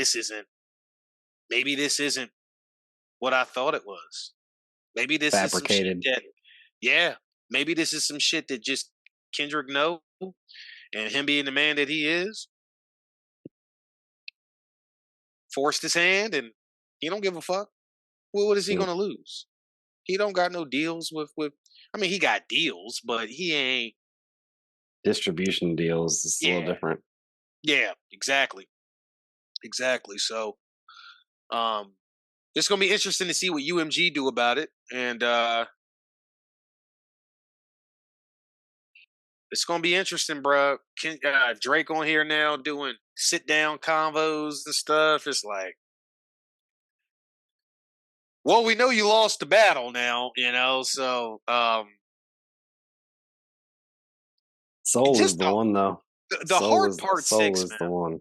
maybe this isn't what I thought it was. Maybe this fabricated. Is some shit that, maybe this is some shit that just Kendrick know, and him being the man that he is, forced his hand, and he don't give a fuck. Well, what is he going to lose? He don't got no deals with. I mean, he got deals, but he ain't distribution deals. Is a little different. Yeah, exactly. So, it's gonna be interesting to see what UMG do about it, and it's gonna be interesting, bro. Drake on here now doing sit down convos and stuff. It's like, well, we know you lost the battle now, so Soul is Just the one though. the hard part Soul 6, is man. the one.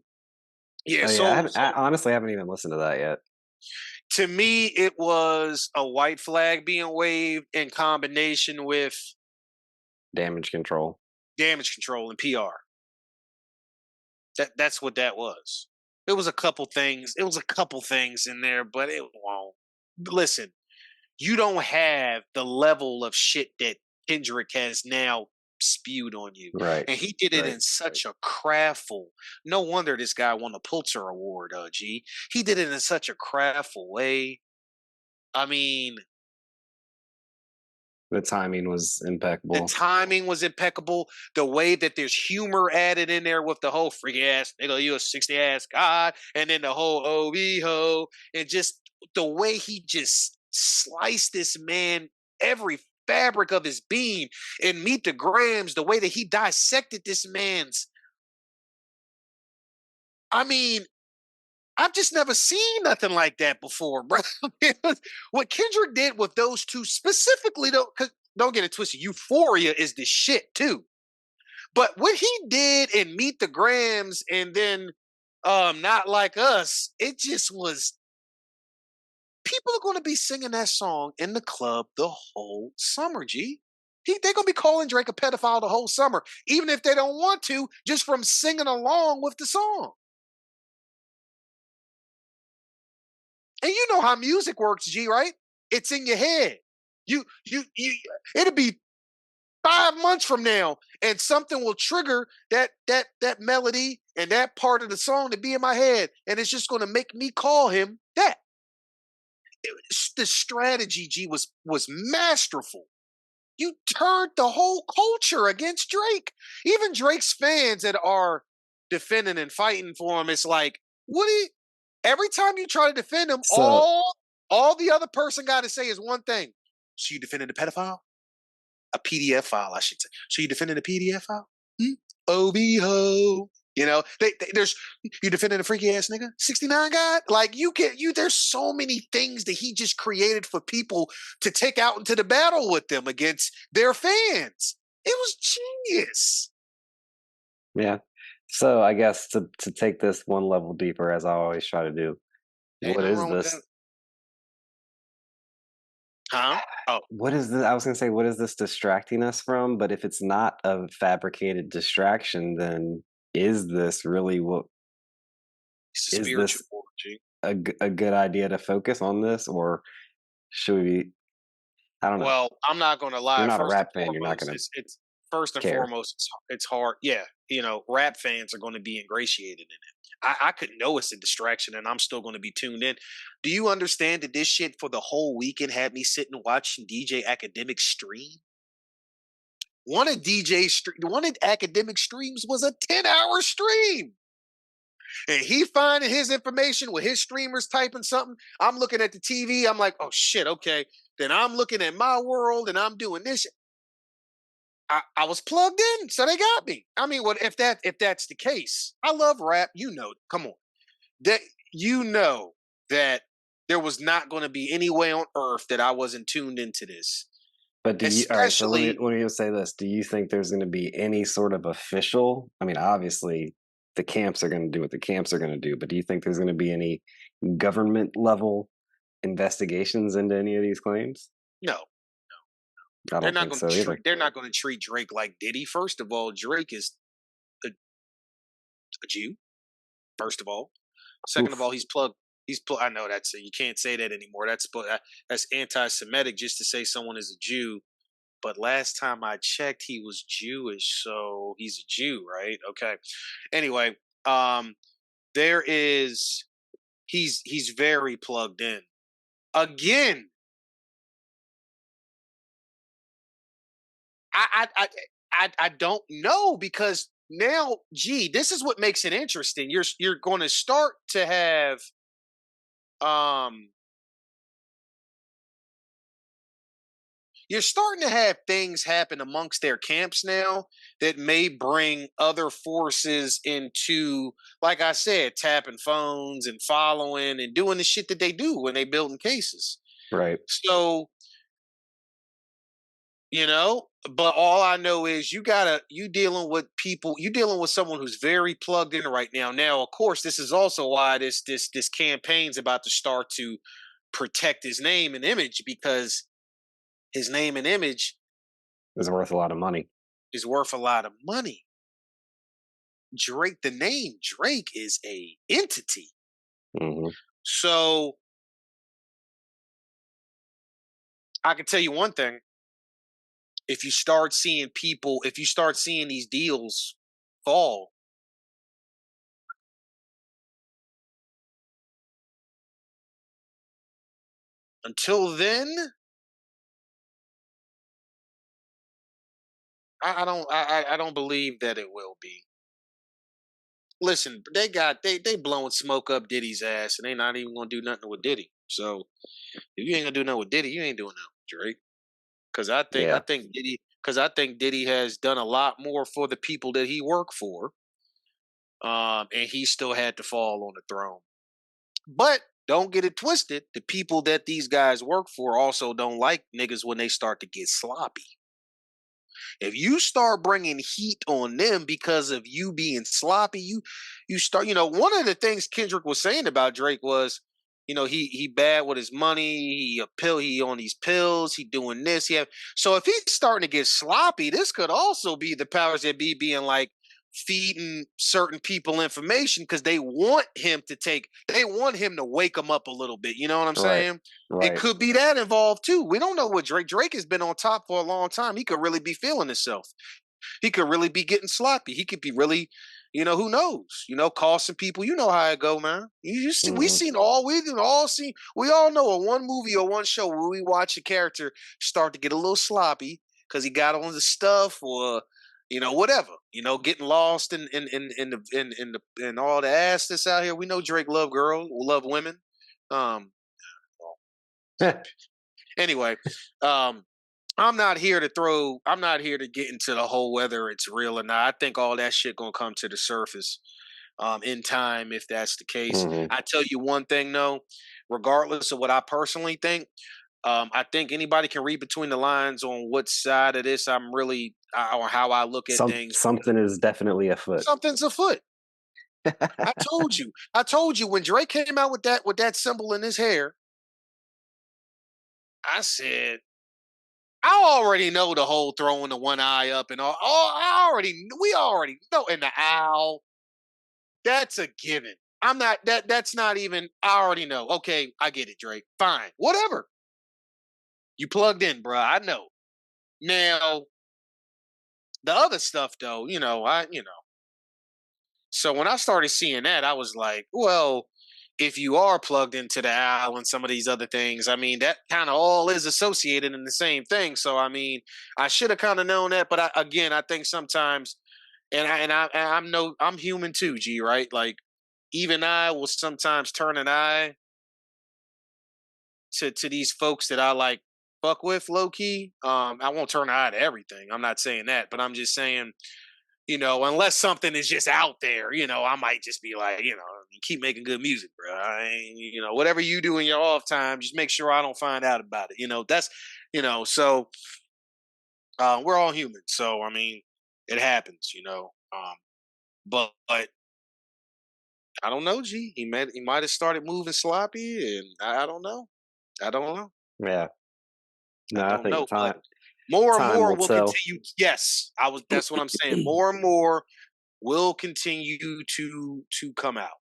Yeah, Oh yeah, so I honestly haven't even listened to that yet. to me, it was a white flag being waved in combination with Damage Control. damage control and PR. That's what that was. It was a couple things. It was a couple things in there, but it won't. Listen, you don't have the level of shit that Kendrick has now spewed on you. Right. And he did it Right. in such a craftful. No wonder this guy won the Pulitzer Award, G. He did it in such a craftful way. I mean, The timing was the impeccable. timing was impeccable. The way that there's humor added in there with the whole freaky ass nigga, you a 60 ass god, and then the whole OB ho, and just the way he just sliced this man every fabric of his being, and Meet the Grams, the way that he dissected this man's. I mean, I've just never seen nothing like that before, bro. What Kendrick did with those two specifically, though, 'cause don't get it twisted, Euphoria is the shit too. But what he did in Meet the Grams and then Not Like Us, it just was. People are going to be singing that song in the club the whole summer, G. They're going to be calling Drake a pedophile the whole summer, even if they don't want to, just from singing along with the song. And you know how music works, G, right? It's in your head. You it'll be 5 months from now, and something will trigger that melody and that part of the song to be in my head, and it's just going to make me call him that. The strategy, G, was masterful. You turned the whole culture against Drake. Even Drake's fans that are defending and fighting for him, it's like, what do you, every time you try to defend him, So all the other person got to say is one thing. So you defending a pedophile? A PDF file, I should say. So you defending a PDF file? OB-ho. You know, there's you defending a freaky ass nigga, 69 guy. Like there's so many things that he just created for people to take out into the battle with them against their fans. It was genius. yeah. So I guess to take this one level deeper, as I always try to do, Ain't what nothing is wrong with this? that. Huh? Oh, What is this? I was gonna say, what is this distracting us from? But if it's not a fabricated distraction, then is this really what it's a is this spiritual G. a good idea to focus on this, or should we be, I don't know. Well, I'm not gonna You're lie. not a First and rap fan, you're not foremost, gonna it's first and care. foremost, it's hard. Yeah, rap fans are going to be ingratiated in it. I could know it's a distraction, and I'm still going to be tuned in. Do you understand that this shit for the whole weekend had me sitting watching DJ Academic stream? One of Academic streams was a 10-hour stream. And he finding his information with his streamers typing something. I'm looking at the TV. I'm like, oh shit, okay. Then I'm looking at my world and I'm doing this. I was plugged in, so they got me. I mean, what if that's the case? I love rap. Come on. That you know that there was not going to be any way on earth that I wasn't tuned into this. But all right, so Especially, let me just say this. Do you think there's gonna be any sort of official, I mean, obviously the camps are gonna do what the camps are gonna do, but do you think there's gonna be any government level investigations into any of these claims? no. I don't think so either. They're not going to treat Drake like Diddy. First of all, Drake is a Jew. First of all, second of Oof. all, he's plugged. I know you can't say that anymore. That's anti-Semitic just to say someone is a Jew. But last time I checked, he was Jewish, so he's a Jew, right? Okay. Anyway, there is he's very plugged in. Again, I don't know because now, gee, this is what makes it interesting. You're going to start to have um you're starting to have things happen amongst their camps now that may bring other forces into, like I said, tapping phones and following and doing the shit that they do when they building cases. Right. So But all I know is you dealing with people, you dealing with someone who's very plugged in right now. Now, of course, this is also why this campaign's about to start to protect his name and image, because his name and image It's worth a lot of money. is worth a lot of money. Drake, the name Drake is a entity. Mm-hmm. So I can tell you one thing. If you start seeing these deals fall, until then, I don't believe that it will be. Listen, they blowing smoke up Diddy's ass, and they not even gonna do nothing with Diddy. So if you ain't gonna do nothing with Diddy, you ain't doing nothing with Drake. Because Yeah. I think Diddy has done a lot more for the people that he worked for, and he still had to fall on the throne. But don't get it twisted. The people that these guys work for also don't like niggas when they start to get sloppy. If you start bringing heat on them because of you being sloppy, you start. One of the things Kendrick was saying about Drake was, he bad with his money. He on these pills. He doing this. So if he's starting to get sloppy, this could also be the powers that be being like feeding certain people information because they want him to wake them up a little bit. You know what I'm saying? It Right. could be that involved too. We don't know what Drake has been on top for a long time. He could really be feeling himself. He could really be getting sloppy. He could be really, who knows? Call some people. You know how it go, man. You see, we all know a one movie or one show where we watch a character start to get a little sloppy because he got on the stuff or whatever. Getting lost in all the ass that's out here. We know Drake love girls, love women. Anyway, I'm not here to get into the whole whether it's real or not. I think all that shit gonna come to the surface in time if that's the case. Mm-hmm. I tell you one thing though, regardless of what I personally think, I think anybody can read between the lines on what side of this I'm really or how I look at things. Something is definitely afoot. Something's afoot. I told you when Drake came out with that symbol in his hair, I said, I already know the whole throwing the one eye up and all. We already know. And the owl, that's a given. That's not even, I already know. Okay, I get it, Drake. Fine. Whatever. You plugged in, bruh. I know. Now, the other stuff though, So when I started seeing that, I was like, well, if you are plugged into the owl and some of these other things, I mean, that kind of all is associated in the same thing. So I mean, I should have kind of known that, but I think sometimes, I'm human too, G, right? Like even I will sometimes turn an eye to these folks that I like fuck with low key. I won't turn an eye to everything. I'm not saying that, but I'm just saying, unless something is just out there, I might just be like, keep making good music, bro. Whatever you do in your off time, just make sure I don't find out about it. That's, so we're all human. So, I mean, it happens, but I don't know, G. He might have started moving sloppy, and I don't know. I don't know. Yeah. No, I I don't think know, but more and time more will will tell. continue. Yes, that's what I'm saying. More and more will continue to come out,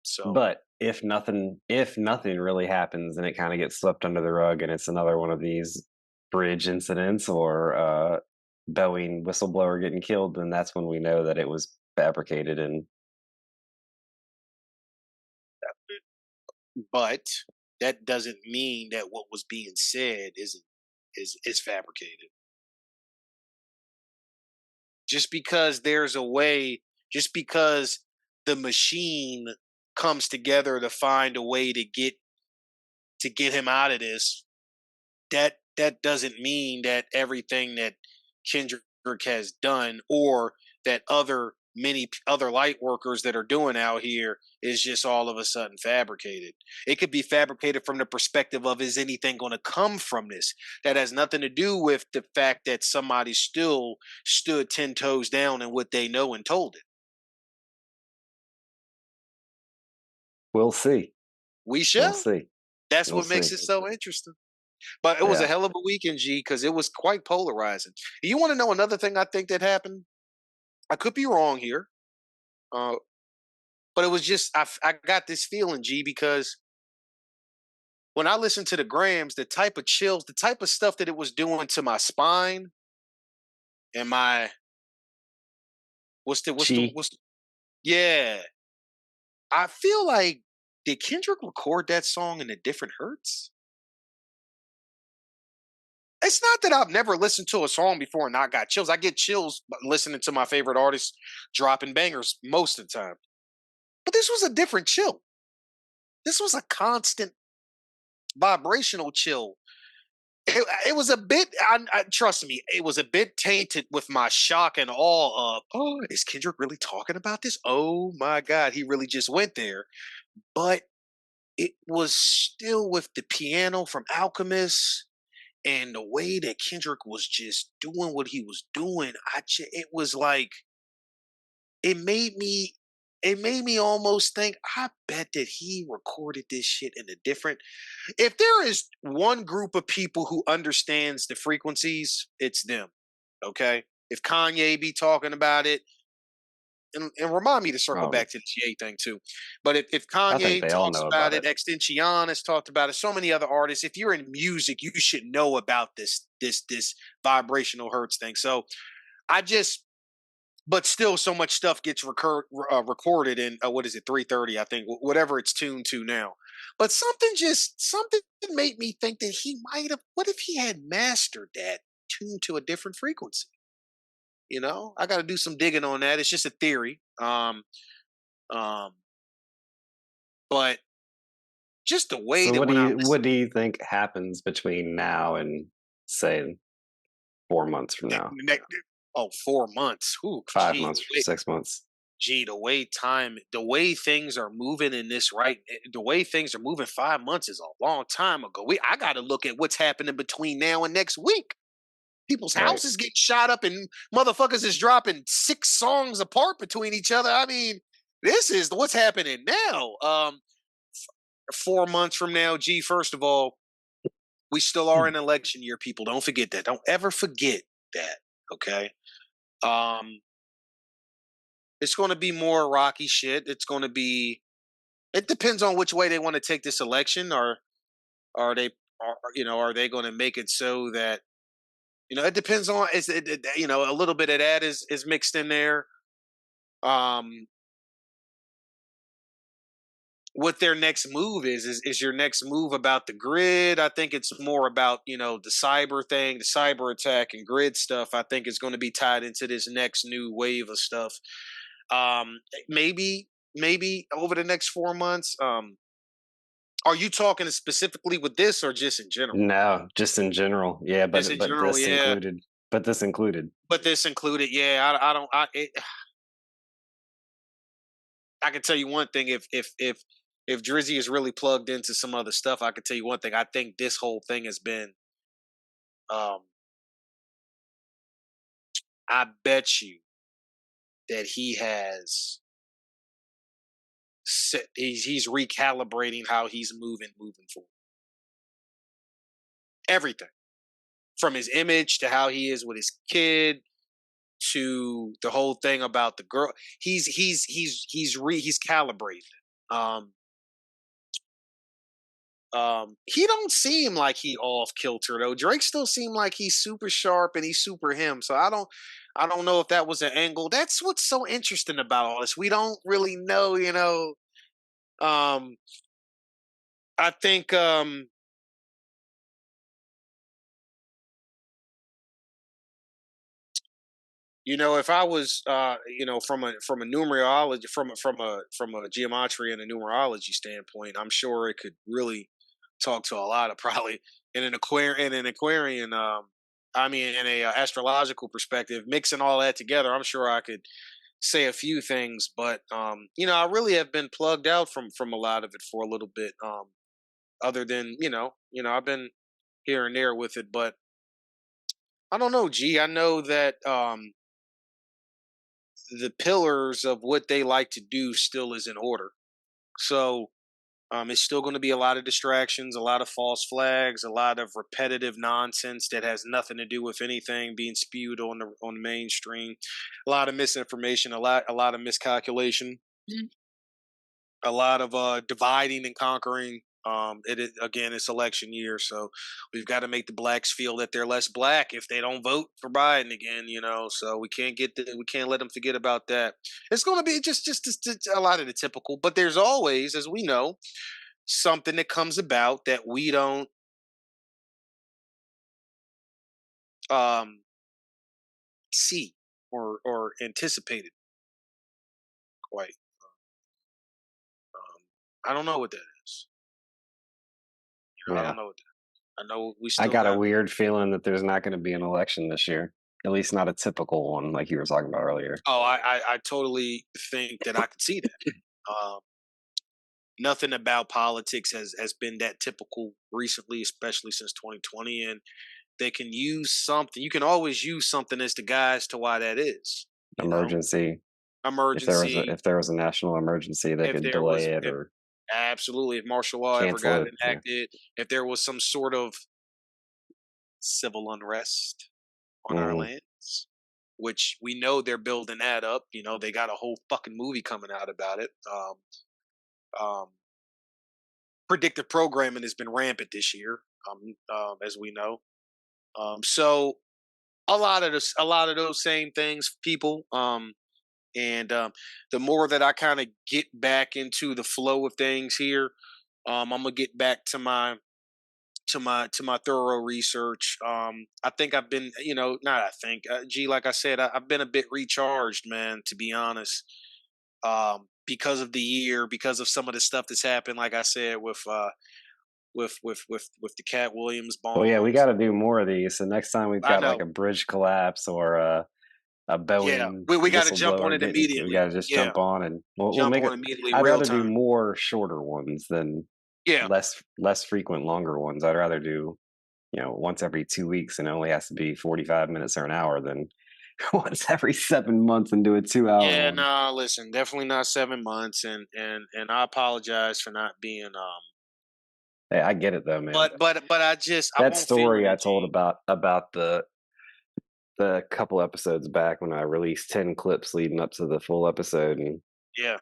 So But if nothing really happens and it kind of gets swept under the rug and it's another one of these bridge incidents or Boeing whistleblower getting killed, then that's when we know that it was fabricated. And but that doesn't mean that what was being said is fabricated. Just because there's a way, just because the machine comes together to find a way to get him out of this, that doesn't mean that everything that Kendrick has done or that other many other light workers that are doing out here is just all of a sudden fabricated. It could be fabricated from the perspective of, is anything going to come from this? That has nothing to do with the fact that somebody still stood 10 toes down in what they know and told it. We'll see. We We'll shall. see. That's We'll what makes see. it so interesting. But it was a Yeah. hell of a weekend, G, because it was quite polarizing. You want to know another thing I think that happened? I could be wrong here, uh, but it was just I got this feeling, G, because when I listened to the Grams, the type of chills, the type of stuff that it was doing to my spine and my Chi. yeah. I feel like, did Kendrick record that song in a different Hertz? It's not that I've never listened to a song before and not got chills. I get chills listening to my favorite artists dropping bangers most of the time. But this was a different chill. This was a constant vibrational chill. It was a bit, trust me, it was a bit tainted with my shock and awe of, oh, is Kendrick really talking about this? Oh my God, he really just went there. But it was still with the piano from Alchemist and the way that Kendrick was just doing what he was doing. It was like, it made me almost think, I bet that he recorded this shit in a different. If there is one group of people who understands the frequencies, it's them. Okay? If Kanye be talking about it, and remind me to circle Um, back to the Ye thing too. But if I think Kanye they all talks know about about it, it. Extension has talked about it, so many other artists. If you're in music, you should know about this vibrational Hertz thing. So I just, but still, so much stuff gets recorded in what is it, 330? I think whatever it's tuned to now. But something made me think that he might have. What if he had mastered that tuned to a different frequency? You know, I got to do some digging on that. It's just a theory. Um, but just the way So that when I what listen, do you think happens between now and say 4 months from now? oh, 4 months. Ooh, 5 months, 6 months. the way things are moving in this the way things are moving. 5 months is a long time ago. I got to look at what's happening between now and next week. People's Right. houses getting shot up and motherfuckers is dropping 6 songs apart between each other. I mean, this is what's happening now. 4 months from now, G, first of all, we still are in election year, people. Don't forget that. Don't ever forget that. Okay. Um, it's going to be more rocky shit. It's going to be. It depends on which way they want to take this election. Or are they? Are they going to make it so that it depends on. A little bit of that is mixed in there. Um, what their next move is your next move about the grid. I think it's more about the cyber thing, the cyber attack and grid stuff. I think is going to be tied into this next new wave of stuff. Maybe over the next 4 months. Are you talking specifically with this or just in general? No, just in general. Yeah, Just in but general, this yeah. included. But this included. But this included, yeah. I don't. I can tell you one thing. If Drizzy is really plugged into some other stuff, I can tell you one thing. I think this whole thing has been. Um, I bet you that he has. He's recalibrating how he's moving forward. Everything from his image to how he is with his kid to the whole thing about the girl. He's calibrated. Um, he don't seem like he off kilter though. Drake still seem like he's super sharp and he's super him. So I don't know if that was an angle. That's what's so interesting about all this. We don't really know. Um, I think if I was from a numerology from a geometry and a numerology standpoint, I'm sure it could really talk to a lot of probably in an Aquarian I mean in a astrological perspective, mixing all that together, I'm sure I could say a few things, but I really have been plugged out from a lot of it for a little bit. Other than I've been here and there with it, but I don't know. G, I know that the pillars of what they like to do still is in order. So it's still going to be a lot of distractions, a lot of false flags, a lot of repetitive nonsense that has nothing to do with anything being spewed on the mainstream. A lot of misinformation, a lot of miscalculation, a lot of dividing and conquering. It is, again, it's election year, so we've got to make the blacks feel that they're less black if they don't vote for Biden again. So we can't let them forget about that. It's going to be just a lot of the typical, but there's always, as we know, something that comes about that we don't um, see or anticipated quite. I don't know what that is. I Yeah. don't know what that. I know we I still got a got. weird feeling that there's not going to be an election this year. At least not a typical one like you were talking about earlier. Oh, I totally think that I could see that. Nothing about politics has been that typical recently, especially since 2020, and they can use something. You can always use something as the guise to why that is. Emergency. Emergency. If there was a national emergency, they If could there was, delay it if, or absolutely, if martial law ever cancel got it. Yeah. enacted, if there was some sort of civil unrest on our Hmm. lands, which we know they're building that up. They got a whole fucking movie coming out about it. Um, predictive programming has been rampant this year, as we know. So a lot of those same things, people. And the more that I kind of get back into the flow of things here, I'm gonna get back to my thorough research. I think I've been, not I think, like I said, I've been a bit recharged, man. To be honest, because of the year, because of some of the stuff that's happened, like I said, with the Cat Williams Well, yeah, we bombs. got to do more of these. So next time we've I got like know, a bridge collapse or a yeah, Boeing we got to jump on whistleblower it getting, we immediately. got to just Yeah, jump on and we'll jump make on it. immediately, I'd real rather do time. more shorter ones than Yeah, less frequent longer ones. I'd rather do once every 2 weeks and it only has to be 45 minutes or an hour than once every 7 months and do a 2 hour yeah. one. Nah, listen, definitely not 7 months, and I apologize for not being Hey, I get it though, man. but I That won't feel story I it, told G. about the couple episodes back when I released 10 clips leading up to the full episode, and Yeah,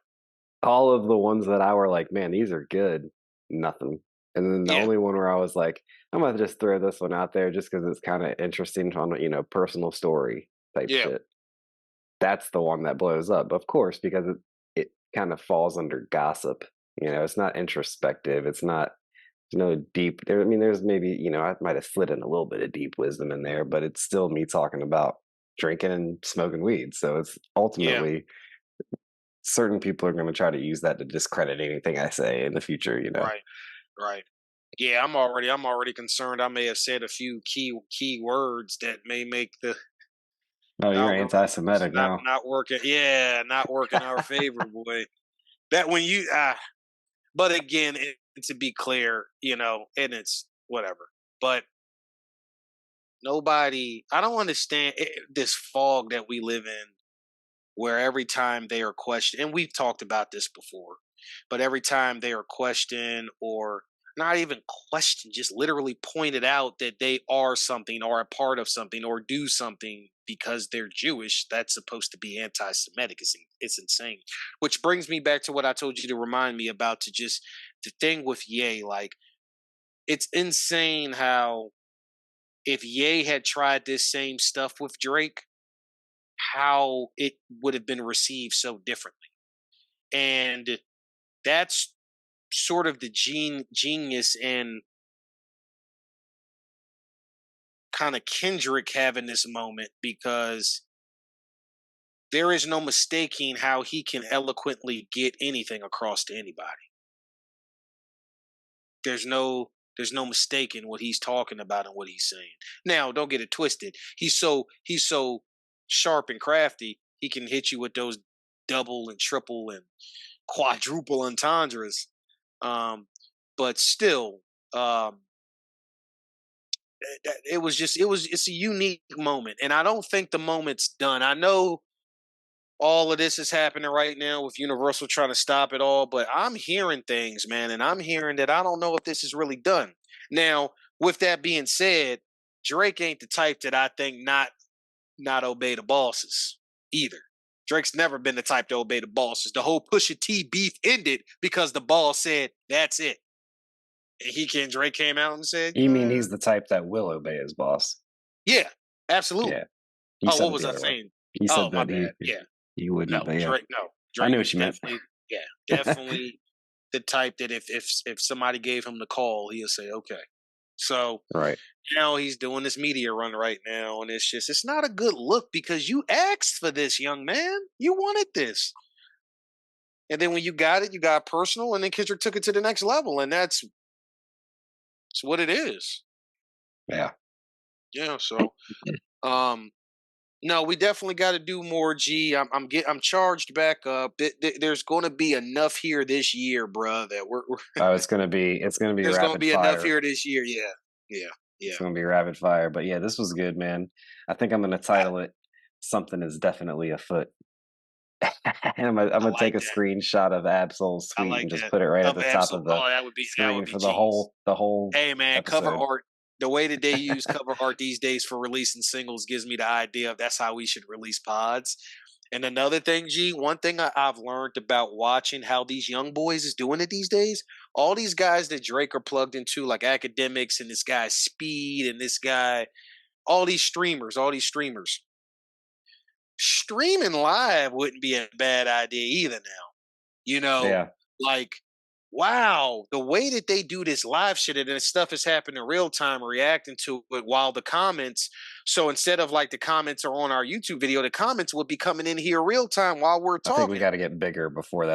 all of the ones that I were like, man, these are good, nothing. And then the yeah, only one where I was like, I'm gonna just throw this one out there just because it's kind of interesting on personal story type yeah, shit. That's the one that blows up, of course, because it kind of falls under gossip. It's not introspective. It's not no deep. I mean, there's maybe I might have slid in a little bit of deep wisdom in there, but it's still me talking about drinking and smoking weed. So it's yeah. ultimately certain people are going to try to use that to discredit anything I say in the future. Right, right. Yeah, I'm already concerned. I may have said a few key words that may make the Oh, you're algorithms anti-Semitic not now. not working. Yeah, not working our favor, boy. That when you but again, to be clear, and it's whatever. But nobody, I don't understand this fog that we live in, where every time they are questioned, and we've talked about this before, but every time they are questioned or not even questioned, just literally pointed out that they are something or a part of something or do something because they're Jewish, that's supposed to be anti-Semitic. It's insane. Which brings me back to what I told you to remind me about, to just the thing with Ye. Like, it's insane how if Ye had tried this same stuff with Drake, how it would have been received so differently. And that's sort of the genius and kind of Kendrick having this moment, because there is no mistaking how he can eloquently get anything across to anybody. There's no there's no mistaking what he's talking about and what he's saying. Now, don't get it twisted. He's so sharp and crafty. he can hit you with those double and triple and quadruple entendres. But still, it's a unique moment, and I don't think the moment's done. I know all of this is happening right now with Universal trying to stop it all, but I'm hearing things, man, and I'm hearing that I don't know if this is really done. Now, with that being said, Drake ain't the type that I think not obey the bosses either. Drake's never been the type to obey the bosses. The whole Pusha T beef ended because the boss said, "That's it." And Drake came out and said, You mean he's the type that will obey his boss? "Yeah, absolutely." Yeah. You Oh, said what it was the I other way. saying? You Oh, said my that bad. Yeah. he wouldn't, No, but yeah. Drake. No, I Drake knew what is you meant. definitely, yeah, definitely the type that if somebody gave him the call, he'll say, "Okay." So Right. now he's doing this media run right now, and it's not a good look because you asked for this, young man. You wanted this, and then when you got it, you got personal, and then Kendrick took it to the next level, and that's what it is. Yeah. Yeah. So, um, no, we definitely got to do more. I'm charged back up. There's going to be enough here this year, bruh. That we're Oh, it's gonna be there's going to rapid be enough fire. here this year. Yeah, yeah, It's yeah. gonna be rapid fire. But yeah, this was good, man. I think I'm gonna title it "Something is Definitely Afoot." I'm I gonna take like a that. screenshot of Absol's I tweet like and just that. put it right at Of the top Absol. of the Oh, that would screen be for genius. the whole Hey man, cover episode. art. The way that they use cover art these days for releasing singles gives me the idea of that's how we should release pods. And another thing, G, one thing I've learned about watching how these young boys is doing it these days, all these guys that Drake are plugged into, like academics and this guy Speed and this guy, all these streamers, streaming live wouldn't be a bad idea either now. You know, Yeah, like, wow, the way that they do this live shit and this stuff is happening in real time, reacting to it while the comments. So instead of like the comments are on our YouTube video, the comments would be coming in here real time while we're I think we talking. got to get bigger before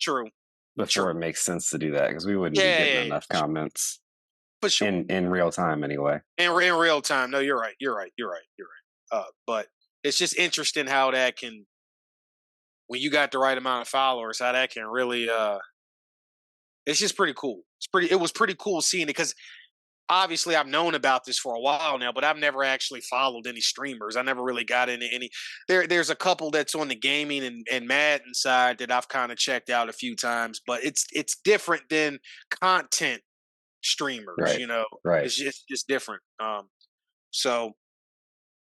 True, before true. it makes sense to do that because we wouldn't be Yeah, getting yeah, yeah, enough comments for sure. in real time anyway. In real time. No, you're right. You're right. You're right. You're right. But it's just interesting how that can, when you got the right amount of followers, how that can really, it's just pretty cool. It was pretty cool seeing it because obviously I've known about this for a while now, but I've never actually followed any streamers. I never really got into any. There's a couple that's on the gaming and Madden side that I've kind of checked out a few times, but it's different than content streamers. Right, You know, right. it's different. So,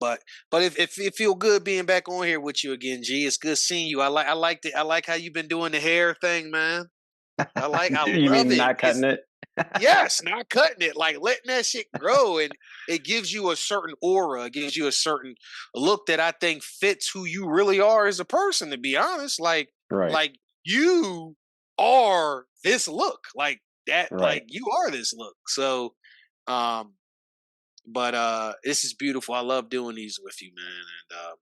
but if it feel good being back on here with you again, G. It's good seeing you. I like how you've been doing the hair thing, man. I You love mean it. not cutting it? Yes, not cutting it, like letting that shit grow, and it gives you a certain aura, it gives you a certain look that I think fits who you really are as a person. To be honest, Right, like you are this look, like that, right. like you are this look. So, um, but this is beautiful. I love doing these with you, man, and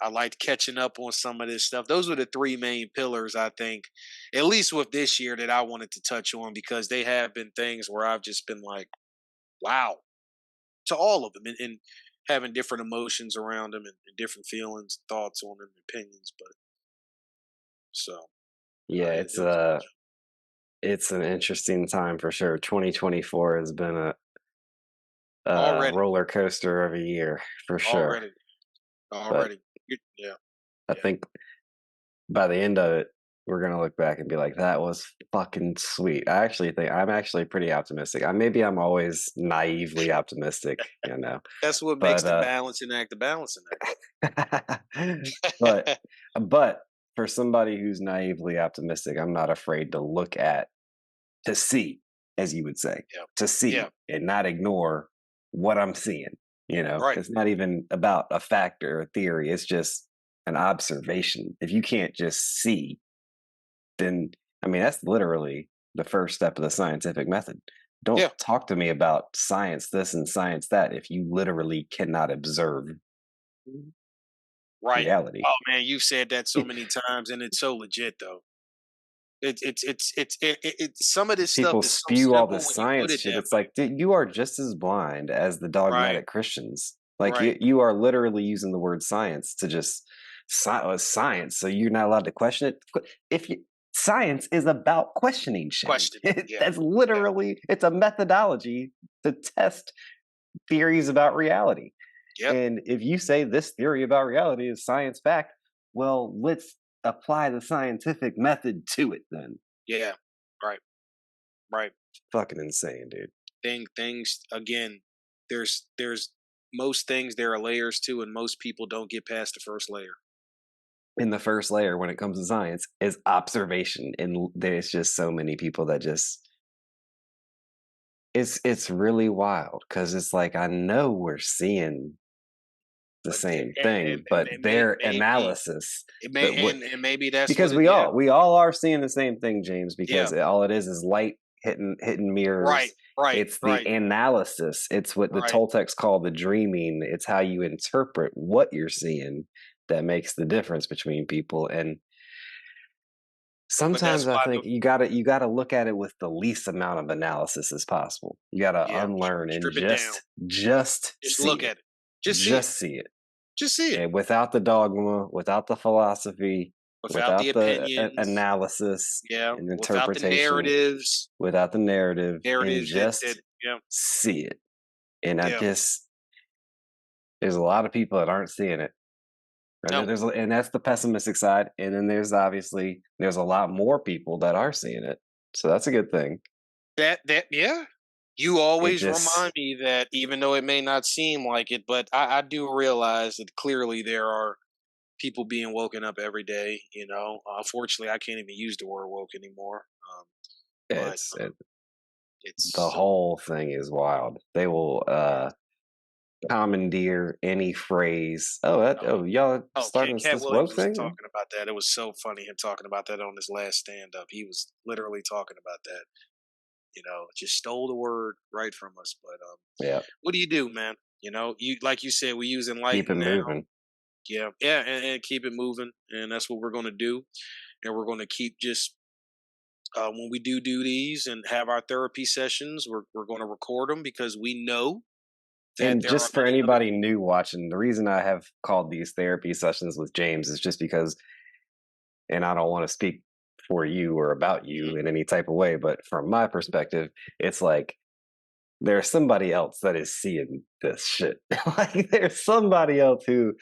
I liked catching up on some of this stuff. Those were the three main pillars, I think, at least with this year that I wanted to touch on because they have been things where I've just been like, wow, to all of them and having different emotions around them and different feelings, thoughts on them, opinions. But so Yeah, it was it's an interesting time for sure. 2024 has been a already, roller coaster of a year for sure. already, But already. Yeah, I yeah. think by the end of it, we're gonna look back and be like, "That was fucking sweet." I actually think I'm actually pretty optimistic. Maybe I'm always naively optimistic, you know, That's what makes but the balancing act the balancing but act. but for somebody who's naively optimistic, I'm not afraid to look at to see, as you would say, Yeah, to yeah, see and not ignore what I'm seeing. You know, right. it's not even about a fact or a theory. It's just an observation. If you can't just see, then I mean, that's literally the first step of the scientific method. Don't Yeah, talk to me about science this and science that if you literally cannot observe right. reality. Oh man, you've said that so many times, and it's so legit though. Some of this stuff People is so spew all simple this when you put science it shit. that It's way. like, dude, you are just as blind as the Right. dogmatic Christians. Like Right. you are literally using the word science to just science, so you're not allowed to question it. If you Science is about questioning shit. Question. Yeah. That's literally it's a methodology to test theories about reality. Yep. And if you say this theory about reality is science fact, well, let's apply the scientific method to it then. Yeah. Right. Right. Fucking insane, dude. Things again. There's most things there are layers to, and most people don't get past the first layer. And the first layer when it comes to science is observation. And there's just so many people that just it's really wild because it's like I know we're seeing the same thing, but their analysis and maybe that's because we all are seeing the same thing, James, because all it is light hitting mirrors. Right. It's the analysis. It's what the Toltecs call the dreaming. It's how you interpret what you're seeing that makes the difference between people. And sometimes I think you gotta look at it with the least amount of analysis as possible. You gotta unlearn and just look at it. Just see it. Just see it. And without the dogma, without the philosophy, without the opinions, analysis, and interpretation, without the narrative, and just see it. And there's a lot of people that aren't seeing it. Right? No. And that's the pessimistic side. And then there's a lot more people that are seeing it. So that's a good thing. You always remind me that even though it may not seem like it, but I do realize that clearly there are people being woken up every day. Unfortunately, I can't even use the word woke anymore. The whole thing is wild. They will commandeer any phrase. Y'all starting this woke thing? Talking about that. It was so funny him talking about that on his last stand-up. He was literally talking about that. Just stole the word right from us. But what do you do, man? You like you said, we use enlightenment. Keep it moving. Yeah, and keep it moving, and that's what we're going to do. And we're going to keep just when we do these and have our therapy sessions, we're going to record them because we know. And just for anybody new watching, the reason I have called these therapy sessions with James is just because, and I don't want to speak for you or about you in any type of way, but from my perspective, it's like there's somebody else that is seeing this shit. Like there's somebody else who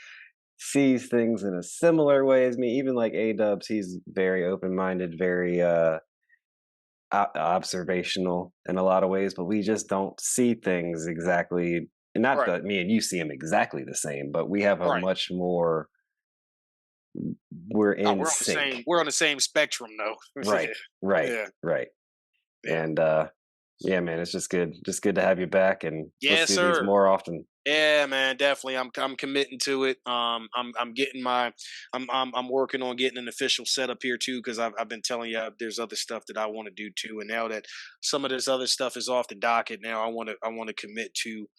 sees things in a similar way as me. Even like A-Dubs, he's very open-minded, very observational in a lot of ways, but we just don't see things exactly. Not that me and you see them exactly the same, but we have a much more. We're in sync. We're on the same spectrum, though. Right. Yeah. And man, it's just good to have you back, and let's do these more often. Yeah, man, definitely. I'm committing to it. I'm working on getting an official setup here too, because I've been telling you there's other stuff that I want to do too, and now that some of this other stuff is off the docket, now I want to commit to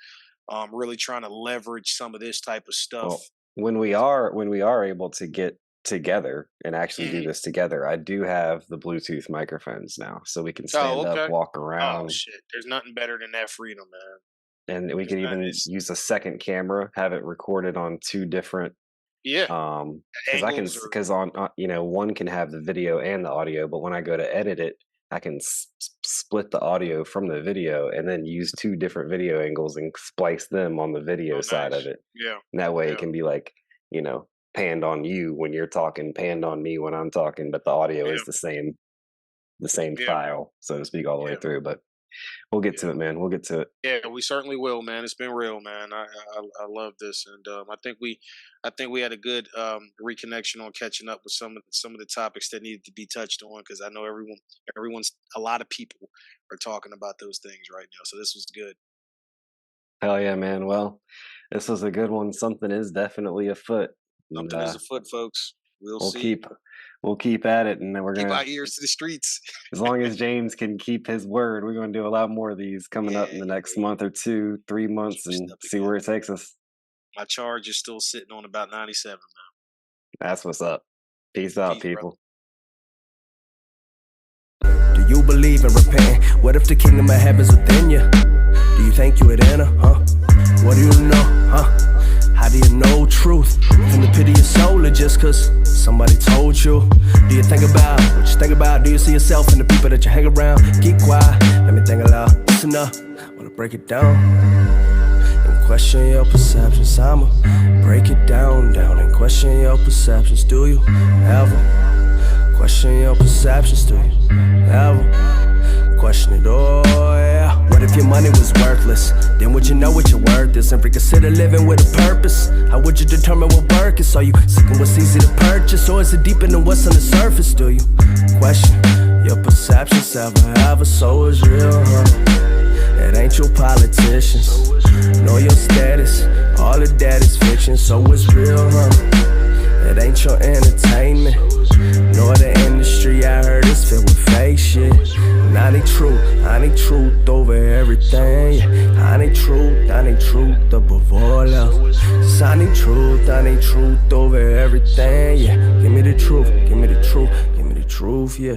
really trying to leverage some of this type of stuff. Well, when we are able to get together and actually do this together, I do have the Bluetooth microphones now, so we can stand up, walk around. Oh shit! There's nothing better than that freedom, man. And we could even use a second camera, have it recorded on two different. Because on one can have the video and the audio, but when I go to edit it, I can split the audio from the video and then use two different video angles and splice them on the video side of it. Yeah. And that way it can be like, panned on you when you're talking, panned on me when I'm talking, but the audio is the same file, so to speak, all the way through. But we'll get to it, man. We'll get to it. Yeah, we certainly will, man. It's been real, man. I love this, and I think we had a good reconnection on catching up with some of the topics that needed to be touched on, because I know a lot of people are talking about those things right now. So this was good. Hell yeah, man. Well, this was a good one. Something is definitely afoot. Something is afoot, folks. We'll see. We'll keep at it, and then we're keep gonna our ears to the streets. As long as James can keep his word, we're gonna do a lot more of these coming up in the next month or 2, 3 months, and see where it takes us. My charge is still sitting on about 97 now. That's what's up. Peace out, people. Brother. Do you believe in repenting? What if the kingdom of heaven's within you? Do you think you would enter, huh? What do you know, huh? How do you know truth? From the pit of your soul or just cause somebody told you? Do you think about what you think about? Do you see yourself in the people that you hang around? Keep quiet, let me think aloud. Listen up, wanna break it down and question your perceptions. I'ma break it down and question your perceptions. Do you ever question your perceptions? Do you ever question it all? Yeah. What if your money was worthless? Then would you know what your worth is and reconsider living with a purpose? How would you determine what work is? Are you seeking what's easy to purchase, or is it deeper than what's on the surface? Do you question your perceptions? Ever so is real, huh? It ain't your politicians, nor your status. All of that is fiction, so it's real, huh? It ain't your entertainment, nor the industry. I heard it's filled with fake shit. I need truth over everything. Yeah. I need truth above all else. Just I need truth over everything. Yeah, give me the truth, give me the truth, give me the truth, yeah.